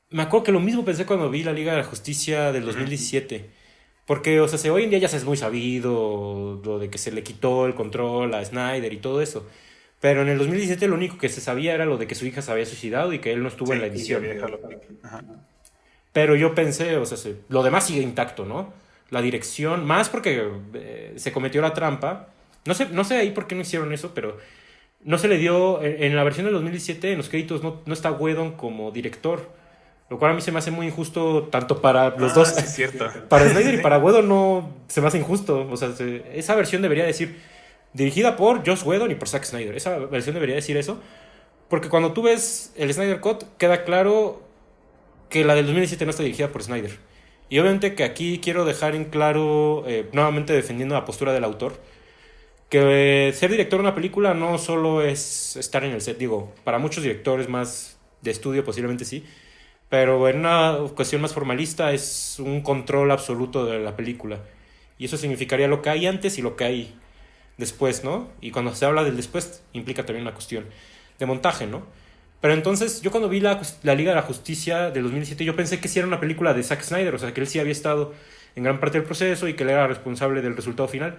Me acuerdo que lo mismo pensé cuando vi la Liga de la Justicia del ujú, 2017. Porque, o sea, hoy en día ya se es muy sabido lo de que se le quitó el control a Snyder y todo eso. Pero en el 2017 lo único que se sabía era lo de que su hija se había suicidado y que él no estuvo en la sí, y que edición. había dejado la película. Ajá. Pero yo pensé, o sea, lo demás sigue intacto, ¿no? La dirección, más porque se cometió la trampa. No sé ahí por qué no hicieron eso, pero no se le dio, en la versión del 2017, en los créditos no está Whedon como director. Lo cual a mí se me hace muy injusto, tanto para los Ah, dos, sí, cierto. para Sí, Snyder y sí. para Whedon no se me hace injusto. O sea, esa versión debería decir dirigida por Joss Whedon y por Zack Snyder. Esa versión debería decir eso. Porque cuando tú ves el Snyder Cut, queda claro que la del 2017 no está dirigida por Snyder. Y obviamente que aquí quiero dejar en claro, nuevamente defendiendo la postura del autor, que ser director de una película no solo es estar en el set, digo, para muchos directores más de estudio posiblemente sí, pero en una cuestión más formalista es un control absoluto de la película. Y eso significaría lo que hay antes y lo que hay después, ¿no? Y cuando se habla del después implica también una cuestión de montaje, ¿no? Pero entonces yo cuando vi la Liga de la Justicia del 2017 yo pensé que sí era una película de Zack Snyder, o sea, que él sí había estado en gran parte del proceso y que él era responsable del resultado final.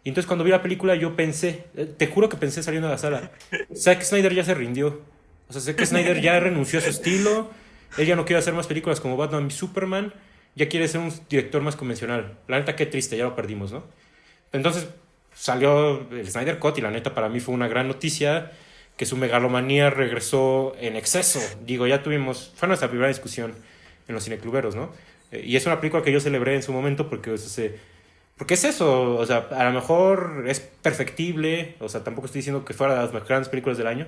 Y entonces cuando vi la película yo pensé, te juro que pensé saliendo de la sala, Zack Snyder ya se rindió. O sea, Zack Snyder ya renunció a su estilo, él ya no quiere hacer más películas como Batman y Superman, ya quiere ser un director más convencional. La neta, qué triste, ya lo perdimos, ¿no? Entonces salió el Snyder Cut y la neta para mí fue una gran noticia que su megalomanía regresó en exceso. Digo, ya tuvimos, fue nuestra primera discusión en los cinecluberos, ¿no? Y es una película que yo celebré en su momento porque, o sea, porque es eso, o sea, a lo mejor es perfectible, o sea, tampoco estoy diciendo que fuera de las grandes películas del año,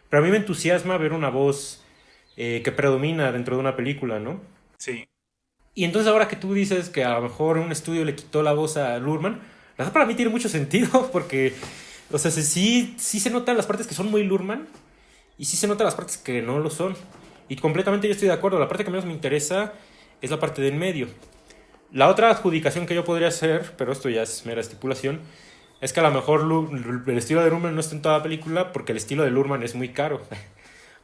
pero a mí me entusiasma ver una voz que predomina dentro de una película, ¿no? Sí. Y entonces ahora que tú dices que a lo mejor un estudio le quitó la voz a Lurman, la verdad para mí tiene mucho sentido porque, o sea, sí se notan las partes que son muy Lurman y sí se notan las partes que no lo son. Y completamente yo estoy de acuerdo, la parte que menos me interesa es la parte del medio. La otra adjudicación que yo podría hacer, pero esto ya es mera estipulación, es que a lo mejor el estilo de Lurman no está en toda la película porque el estilo de Lurman es muy caro.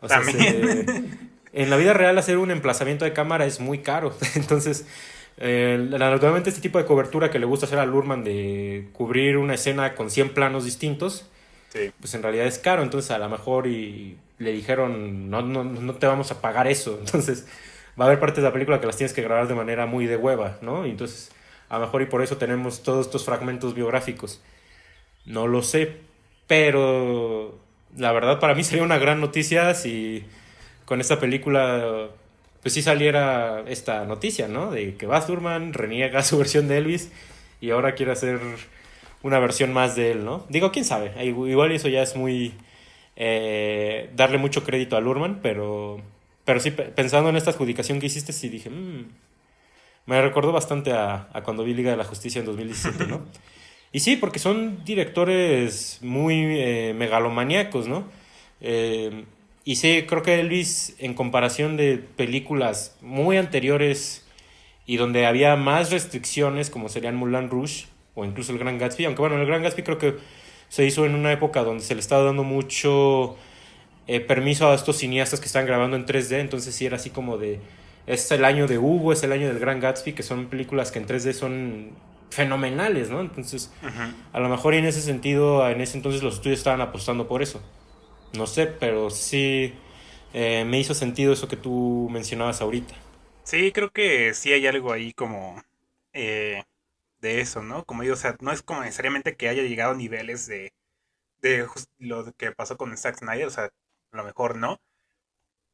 O sea, También. en la vida real hacer un emplazamiento de cámara es muy caro. Entonces, naturalmente este tipo de cobertura que le gusta hacer a Lurman de cubrir una escena con 100 planos distintos, Sí. pues en realidad es caro. Entonces a lo mejor y le dijeron, no te vamos a pagar eso. Entonces va a haber partes de la película que las tienes que grabar de manera muy de hueva, ¿no? Y entonces a lo mejor y por eso tenemos todos estos fragmentos biográficos. No lo sé, pero la verdad para mí sería una gran noticia si con esta película pues sí saliera esta noticia, ¿no? De que Baz Luhrmann reniega su versión de Elvis y ahora quiere hacer una versión más de él, ¿no? Digo, quién sabe, igual eso ya es muy darle mucho crédito a Luhrmann, pero sí, pensando en esta adjudicación que hiciste, sí dije, me recordó bastante a cuando vi Liga de la Justicia en 2017, ¿no? Y sí, porque son directores muy megalomaníacos, ¿no? Eh, y sí, creo que Elvis, en comparación de películas muy anteriores y donde había más restricciones, como serían Moulin Rouge o incluso El Gran Gatsby, aunque bueno, El Gran Gatsby creo que se hizo en una época donde se le estaba dando mucho permiso a estos cineastas que están grabando en 3D, entonces sí era así como de, es el año de Hugo, es el año del Gran Gatsby, que son películas que en 3D son fenomenales, ¿no? Entonces, Ujú. a lo mejor y en ese sentido, en ese entonces los estudios estaban apostando por eso. No sé, pero sí me hizo sentido eso que tú mencionabas ahorita. Sí, creo que sí hay algo ahí como eh, de eso, ¿no? Como digo, o sea, no es como necesariamente que haya llegado a niveles de lo que pasó con Zack Snyder, o sea, a lo mejor no,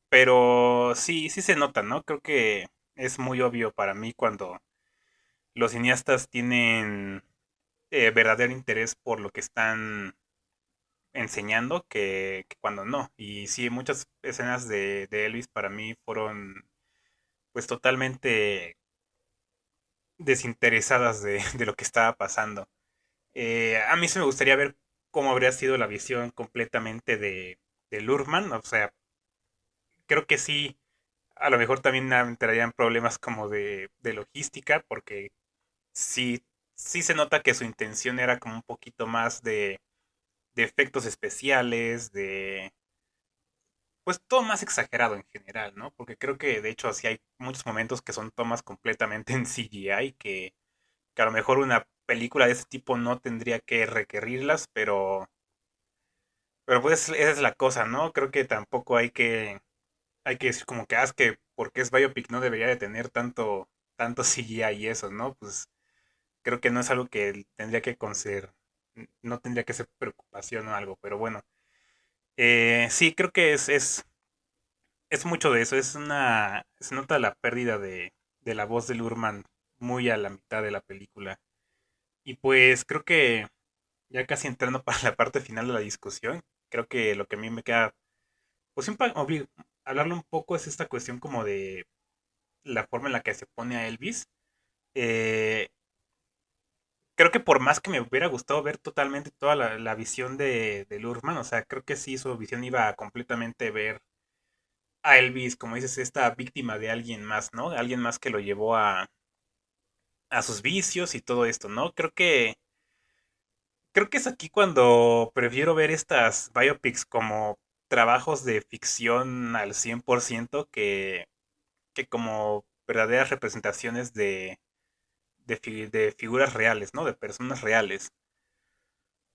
Pero sí, sí se nota, ¿no? Creo que es muy obvio para mí cuando los cineastas tienen verdadero interés por lo que están enseñando que cuando no. Y sí, muchas escenas de Elvis para mí fueron pues totalmente desinteresadas de lo que estaba pasando. A mí sí me gustaría ver cómo habría sido la visión completamente de Lurman. O sea, creo que sí, a lo mejor también entrarían problemas como de logística, porque sí, sí se nota que su intención era como un poquito más de efectos especiales, de pues todo más exagerado en general, ¿no? Porque creo que de hecho así hay muchos momentos que son tomas completamente en CGI que a lo mejor una película de ese tipo no tendría que requerirlas, pero pues esa es la cosa, ¿no? Creo que tampoco hay que decir como que, es que porque es biopic no debería de tener tanto CGI y eso, ¿no? Pues creo que no es algo que tendría que considerar, no tendría que ser preocupación o algo, pero bueno. Sí, creo que es mucho de eso, se nota la pérdida de la voz de Lurman muy a la mitad de la película. Y pues creo que ya casi entrando para la parte final de la discusión, creo que lo que a mí me queda, pues siempre hablarlo un poco es esta cuestión como de la forma en la que se pone a Elvis. Eh, Creo que por más que me hubiera gustado ver totalmente toda la visión de Lurman, o sea, creo que sí, su visión iba a completamente ver a Elvis, como dices, esta víctima de alguien más, ¿no? De alguien más que lo llevó a sus vicios y todo esto, ¿no? Creo que es aquí cuando prefiero ver estas biopics como trabajos de ficción al 100% que como verdaderas representaciones de figuras reales, ¿no? De personas reales.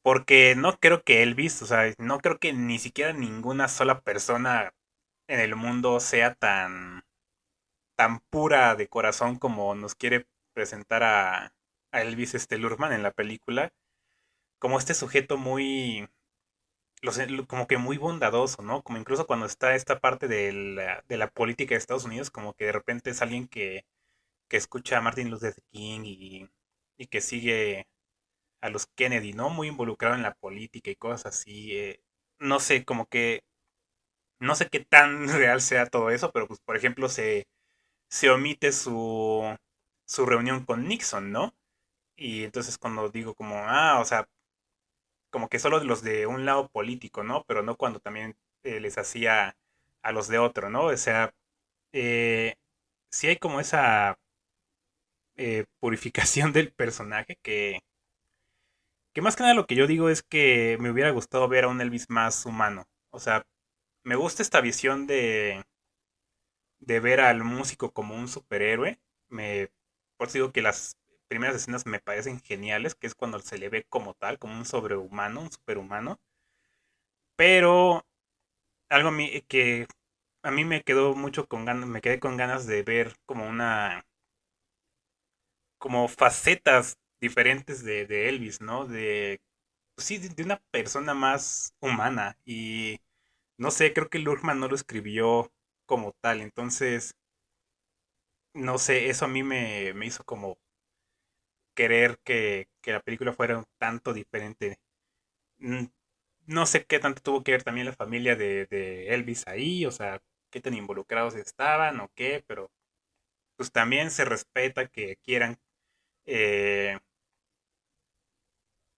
Porque no creo que Elvis, o sea, no creo que ni siquiera ninguna sola persona en el mundo sea tan pura de corazón como nos quiere presentar a Elvis Lurman en la película. Como este sujeto muy, como que muy bondadoso, ¿no? Como incluso cuando está esta parte de la política de Estados Unidos, como que de repente es alguien que escucha a Martin Luther King y que sigue a los Kennedy, ¿no? Muy involucrado en la política y cosas así. No sé, como que no sé qué tan real sea todo eso, pero pues por ejemplo se omite su reunión con Nixon, ¿no? Y entonces cuando digo como, o sea, como que solo los de un lado político, ¿no? Pero no cuando también les hacía a los de otro, ¿no? O sea, eh, sí hay como esa purificación del personaje que más que nada lo que yo digo es que me hubiera gustado ver a un Elvis más humano. O sea, me gusta esta visión de ver al músico como un superhéroe. Por eso digo que las primeras escenas me parecen geniales, que es cuando se le ve como tal, como un sobrehumano, un superhumano. Pero algo que a mí me quedó mucho con ganas, me quedé con ganas de ver como facetas diferentes de Elvis, ¿no? Pues sí, de una persona más humana. Y no sé, creo que Lurman no lo escribió como tal. Entonces, no sé, eso a mí me hizo como querer que la película fuera un tanto diferente. Mm, No sé qué tanto tuvo que ver también la familia de Elvis ahí, o sea, qué tan involucrados estaban o qué, pero pues también se respeta que quieran eh,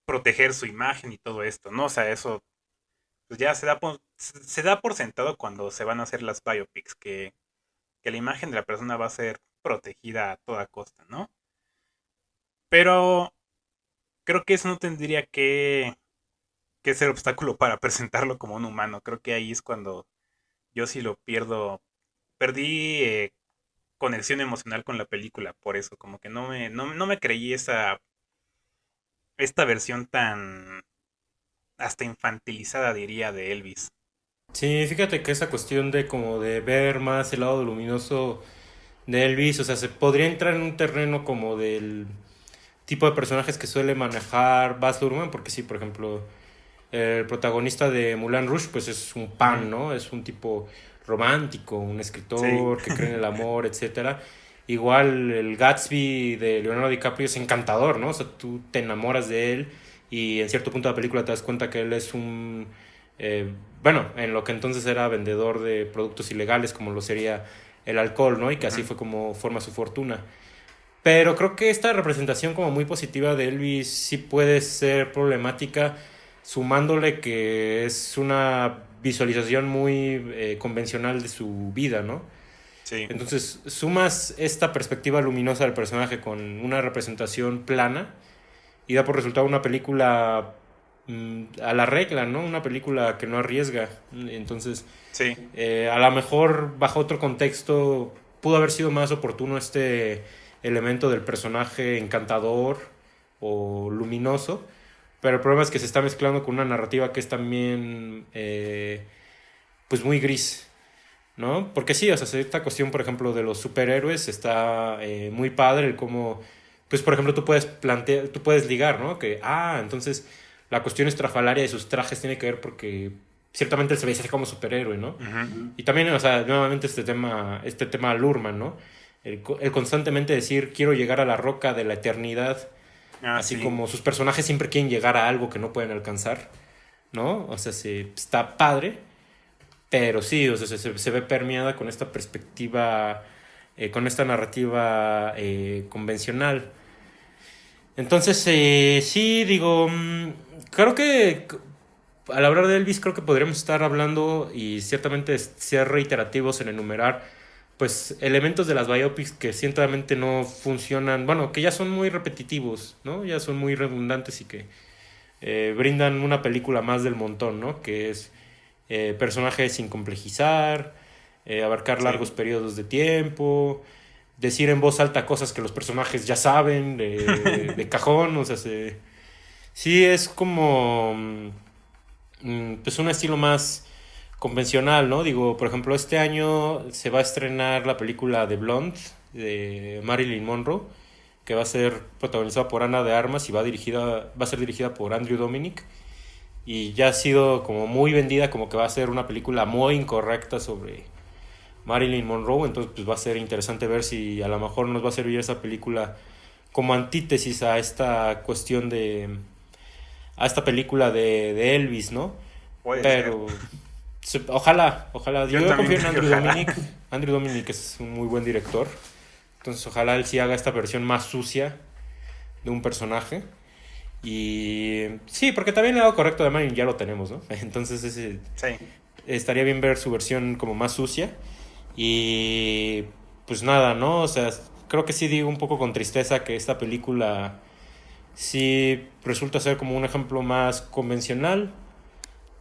proteger su imagen y todo esto, ¿no? O sea, eso pues ya se da por sentado cuando se van a hacer las biopics, que la imagen de la persona va a ser protegida a toda costa, ¿no? Pero creo que eso no tendría que ser obstáculo para presentarlo como un humano. Creo que ahí es cuando yo sí lo perdí conexión emocional con la película, por eso, como que no me creí esta versión tan hasta infantilizada, diría, de Elvis. Sí, fíjate que esa cuestión de como de ver más el lado luminoso de Elvis, o sea, se podría entrar en un terreno como del tipo de personajes que suele manejar Baz Luhrmann, porque sí, por ejemplo, el protagonista de Moulin Rouge, pues es un Ujú. pan, ¿no? Es un tipo romántico, un Sí, escritor que cree en el amor, etcétera. Igual el Gatsby de Leonardo DiCaprio es encantador, ¿no? O sea, tú te enamoras de él y en cierto punto de la película te das cuenta que él es un, eh, bueno, en lo que entonces era vendedor de productos ilegales, como lo sería el alcohol, ¿no? Y que así ujú, fue como forma su fortuna. Pero creo que esta representación como muy positiva de Elvis sí puede ser problemática, sumándole que es una visualización muy convencional de su vida, ¿no? sí, Entonces, sumas esta perspectiva luminosa del personaje con una representación plana y da por resultado una película a la regla, ¿no? Una película que no arriesga. Entonces, sí, a lo mejor bajo otro contexto pudo haber sido más oportuno este elemento del personaje encantador o luminoso, pero el problema es que se está mezclando con una narrativa que es también pues muy gris, ¿no? Porque sí, o sea, esta cuestión, por ejemplo, de los superhéroes está muy padre, el cómo, pues, por ejemplo, tú puedes plantear, tú puedes ligar, ¿no? Que, entonces la cuestión estrafalaria de sus trajes tiene que ver porque ciertamente él se veía como superhéroe, ¿no? ujú. Y también, o sea, nuevamente este tema Lurman, ¿no? El constantemente decir, quiero llegar a la roca de la eternidad, Ah, así sí, como sus personajes siempre quieren llegar a algo que no pueden alcanzar, ¿no? O sea, está padre, pero sí, o sea, se ve permeada con esta perspectiva, con esta narrativa convencional. Entonces, sí, digo, creo que al hablar de Elvis, creo que podríamos estar hablando y ciertamente ser reiterativos en enumerar, pues, elementos de las biopics que ciertamente no funcionan, bueno, que ya son muy repetitivos, ¿no? Ya son muy redundantes y que brindan una película más del montón, ¿no? Que es personajes sin complejizar, abarcar sí. largos periodos de tiempo, decir en voz alta cosas que los personajes ya saben de cajón, o sea, sí es como pues un estilo más convencional, ¿no? Digo, por ejemplo, este año se va a estrenar la película de Blonde de Marilyn Monroe, que va a ser protagonizada por Ana de Armas y va a ser dirigida por Andrew Dominic y ya ha sido como muy vendida como que va a ser una película muy incorrecta sobre Marilyn Monroe, entonces pues va a ser interesante ver si a lo mejor nos va a servir esa película como antítesis a esta cuestión a esta película de Elvis, ¿no? Puede ser. Pero ojalá, Yo yo también confío en creo que Andrew ojalá. Dominic, Andrew Dominic es un muy buen director, entonces ojalá él sí haga esta versión más sucia de un personaje. Y sí, porque también el lado correcto de Marilyn ya lo tenemos, ¿no? Entonces Sí, estaría bien ver su versión como más sucia. Y pues nada, ¿no? O sea, creo que sí digo un poco con tristeza que esta película sí resulta ser como un ejemplo más convencional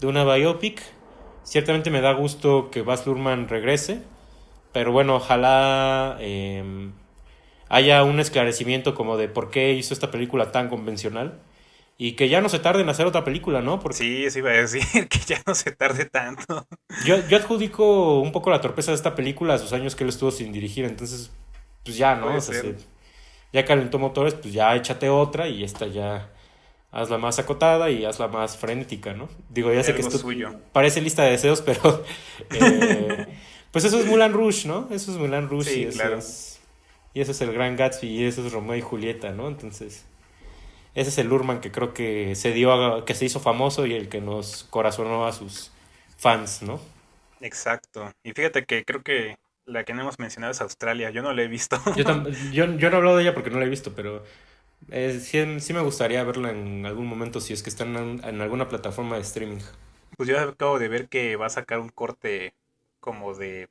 de una biopic. Ciertamente me da gusto que Baz Luhrmann regrese, pero bueno, ojalá haya un esclarecimiento como de por qué hizo esta película tan convencional y que ya no se tarde en hacer otra película, ¿no? Porque sí, eso iba a decir, que ya no se tarde tanto. yo adjudico un poco la torpeza de esta película a sus años que él estuvo sin dirigir, entonces pues ya, ¿no? Puede O sea, ser. ya calentó motores, pues ya échate otra y esta ya hazla más acotada y hazla más frenética, ¿no? Digo, ya Sí, sé que algo esto suyo. parece lista de deseos, pero eh, pues eso es Moulin Rouge, ¿no? Eso es Moulin Rouge Sí, claro. y eso es el Gran Gatsby y eso es Romeo y Julieta, ¿no? Entonces, ese es el Lurman que creo que que se hizo famoso y el que nos corazonó a sus fans, ¿no? Exacto. Y fíjate que creo que la que no hemos mencionado es Australia. Yo no la he visto. Yo no he hablado de ella porque no la he visto, pero sí me gustaría verla en algún momento si es que está en alguna plataforma de streaming. Pues yo acabo de ver que va a sacar un corte como de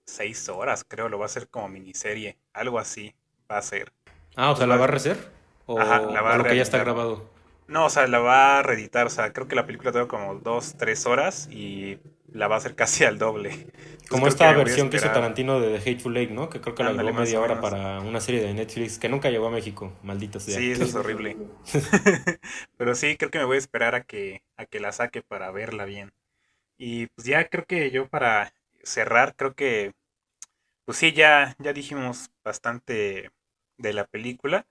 6 horas, creo. Lo va a hacer como miniserie. Algo así va a ser. O sea, Entonces ¿la va a rehacer? ajá, la va O a lo que ya está reeditar. grabado? No, o sea, la va a reeditar. O sea, creo que la película dura como 2, 3 horas y la va a hacer casi al doble. Entonces Como creo que esta me voy a versión que hizo esperar. Tarantino de The Hateful Eight, ¿no? Que creo que la grabó Ándale, más o media hora menos. para una serie de Netflix que nunca llegó a México, maldita sea. Sí, eso es horrible. Pero sí, creo que me voy a esperar a que la saque para verla bien. Y pues ya creo que yo para cerrar, creo que, pues sí, ya dijimos bastante de la película,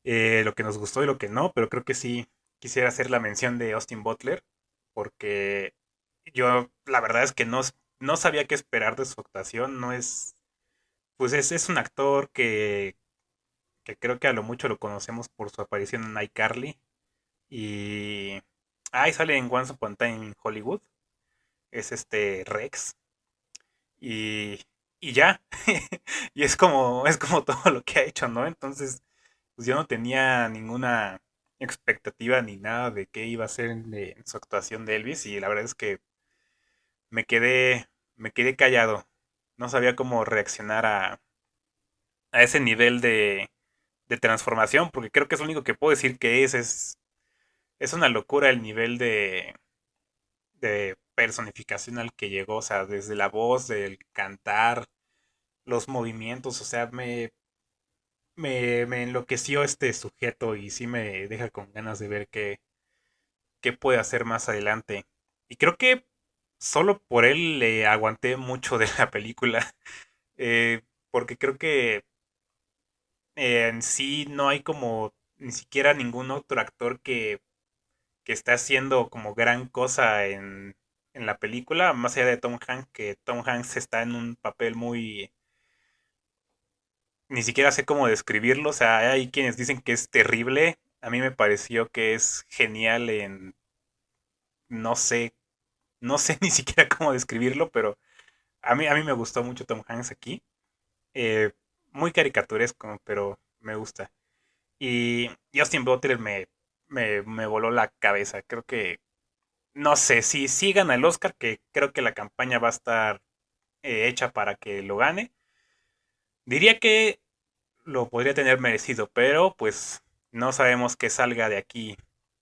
lo que nos gustó y lo que no, pero creo que sí quisiera hacer la mención de Austin Butler, porque yo la verdad es que no no sabía qué esperar de su actuación. No es, pues es un actor que creo que a lo mucho lo conocemos por su aparición en iCarly. Y ahí sale en Once Upon a Time in Hollywood. Es este Rex. Y, y ya. Y es como todo lo que ha hecho, ¿no? Entonces, pues yo no tenía ninguna expectativa ni nada de qué iba a ser en su actuación de Elvis. Y la verdad es que me quedé, me quedé callado. No sabía cómo reaccionar a ese nivel de transformación, porque creo que es lo único que puedo decir que es una locura el nivel de personificación al que llegó, o sea, desde la voz, del cantar, los movimientos, o sea, me enloqueció este sujeto y sí me deja con ganas de ver qué puede hacer más adelante. Y creo que solo por él le aguanté mucho de la película, porque creo que en sí no hay como ni siquiera ningún otro actor que está haciendo como gran cosa en la película, más allá de Tom Hanks, que Tom Hanks está en un papel muy... Ni siquiera sé cómo describirlo, o sea, hay quienes dicen que es terrible, a mí me pareció que es genial en... No sé, no sé ni siquiera cómo describirlo, pero a mí me gustó mucho Tom Hanks aquí. Eh, Muy caricaturesco, pero me gusta. Y Austin Butler me voló la cabeza. Creo que, no sé, si sí gana el Oscar, que creo que la campaña va a estar hecha para que lo gane. Diría que lo podría tener merecido, pero pues no sabemos qué salga de aquí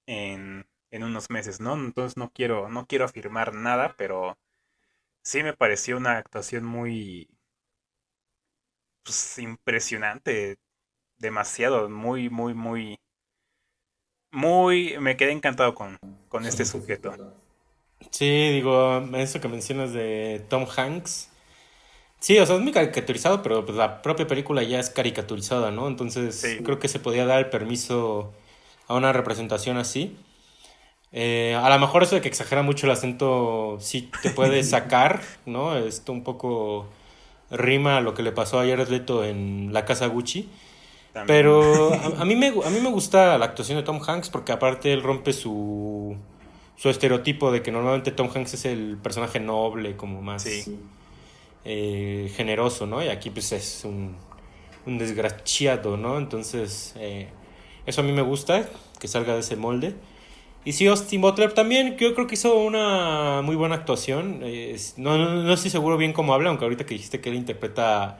en unos meses, ¿no? Entonces no quiero afirmar nada, pero sí me pareció una actuación muy pues, impresionante, demasiado, me quedé encantado con este sujeto. Sí, digo, eso que mencionas de Tom Hanks. Sí, o sea, es muy caricaturizado, pero pues la propia película ya es caricaturizada, ¿no? Entonces Sí, creo que se podía dar el permiso a una representación así. A lo mejor eso de que exagera mucho el acento sí te puede sacar, ¿no? Esto un poco rima a lo que le pasó a Jared Leto en La Casa Gucci. también. Pero a mí me gusta la actuación de Tom Hanks porque aparte él rompe su estereotipo de que normalmente Tom Hanks es el personaje noble, como Sí, más generoso, ¿no? Y aquí pues es un desgraciado, ¿no? Entonces, eso a mí me gusta, que salga de ese molde. Y sí, Austin Butler también, yo creo que hizo una muy buena actuación. No estoy seguro bien cómo habla, aunque ahorita que dijiste que él interpreta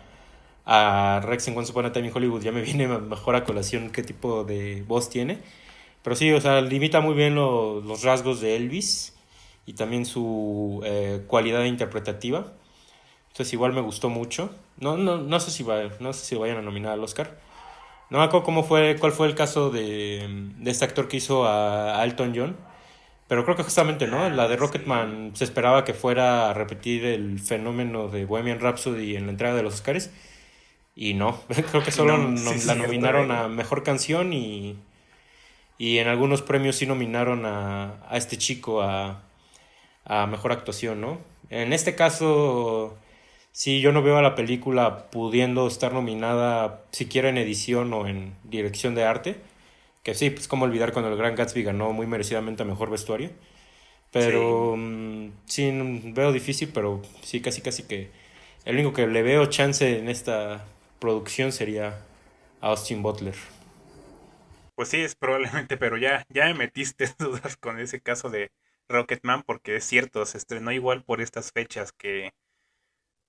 a Rex en Once Upon a Time in Hollywood ya me viene mejor a colación qué tipo de voz tiene. Pero sí, o sea, limita muy bien los rasgos de Elvis y también su cualidad interpretativa. Entonces igual me gustó mucho. No sé si no sé si vayan a nominar al Oscar. No me acuerdo cuál fue el caso de este actor que hizo a Elton John. Pero creo que justamente, ¿no? La de sí. Rocketman se esperaba que fuera a repetir el fenómeno de Bohemian Rhapsody en la entrega de los Oscars. Y no, creo que Y solo no, sí es la cierto, nominaron ¿eh? a Mejor Canción y en algunos premios sí nominaron a este chico a Mejor Actuación, ¿no? En este caso, sí, yo no veo a la película pudiendo estar nominada siquiera en edición o en dirección de arte. Que sí, pues como olvidar cuando el Gran Gatsby ganó muy merecidamente a Mejor Vestuario. Sí. Pero sí, veo difícil, pero sí, casi que el único que le veo chance en esta producción sería Austin Butler. Pues sí, es probablemente, pero ya me metiste en dudas con ese caso de Rocketman, porque es cierto, se estrenó igual por estas fechas que,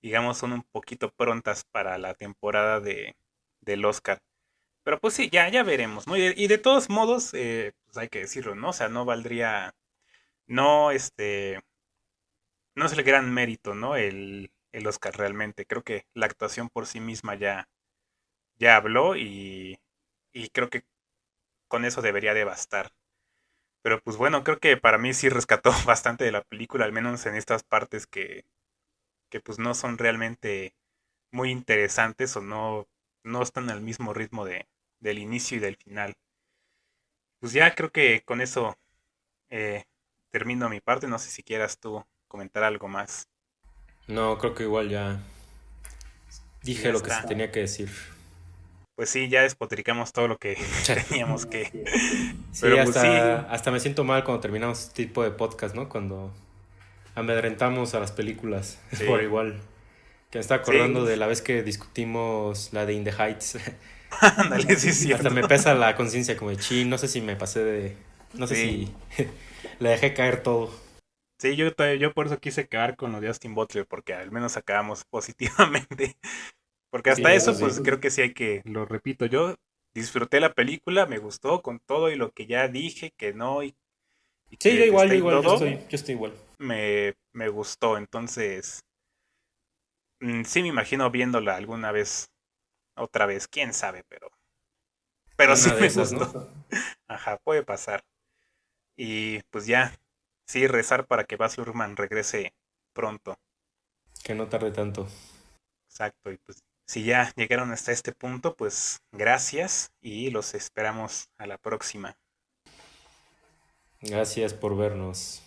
digamos, son un poquito prontas para la temporada del Oscar. Pero pues sí, ya veremos, ¿no? Y de todos modos, pues hay que decirlo, ¿no? O sea, no valdría, no, no es el gran mérito, ¿no? El Oscar realmente. Creo que la actuación por sí misma ya habló y creo que con eso debería de bastar. Pero pues bueno, creo que para mí sí rescató bastante de la película, al menos en estas partes que pues no son realmente muy interesantes o no están al mismo ritmo del inicio y del final. Pues ya creo que con eso eh, termino mi parte. No sé si quieras tú comentar algo más. No, creo que igual ya Sí, dije ya lo que se está. tenía que decir. Pues sí, ya despotricamos todo lo que teníamos que. Sí, Pero pues sí, hasta me siento mal cuando terminamos este tipo de podcast, ¿no? Cuando amedrentamos a las películas por sí, igual. Que me está acordando sí, de la vez que discutimos la de In the Heights. ándale, sí es Hasta cierto. me pesa la conciencia como de, chin, no sé si me pasé de... No sé Sí, si le dejé caer todo. sí, yo por eso quise acabar con lo de Austin Butler, porque al menos acabamos positivamente. Porque Sí, hasta eso eso, sí. pues creo que sí hay que, lo repito, yo disfruté la película, me gustó con todo y lo que ya dije, que no, y que Sí, detesté y yo todo, estoy igual. me gustó. Entonces, sí me imagino viéndola alguna vez, otra vez, quién sabe, pero En sí una de me esas, gustó. ¿no? Ajá, puede pasar. Y pues ya, sí, rezar para que Baz Luhrmann regrese pronto. Que no tarde tanto. Exacto, y pues si ya llegaron hasta este punto, pues gracias y los esperamos a la próxima. Gracias por vernos.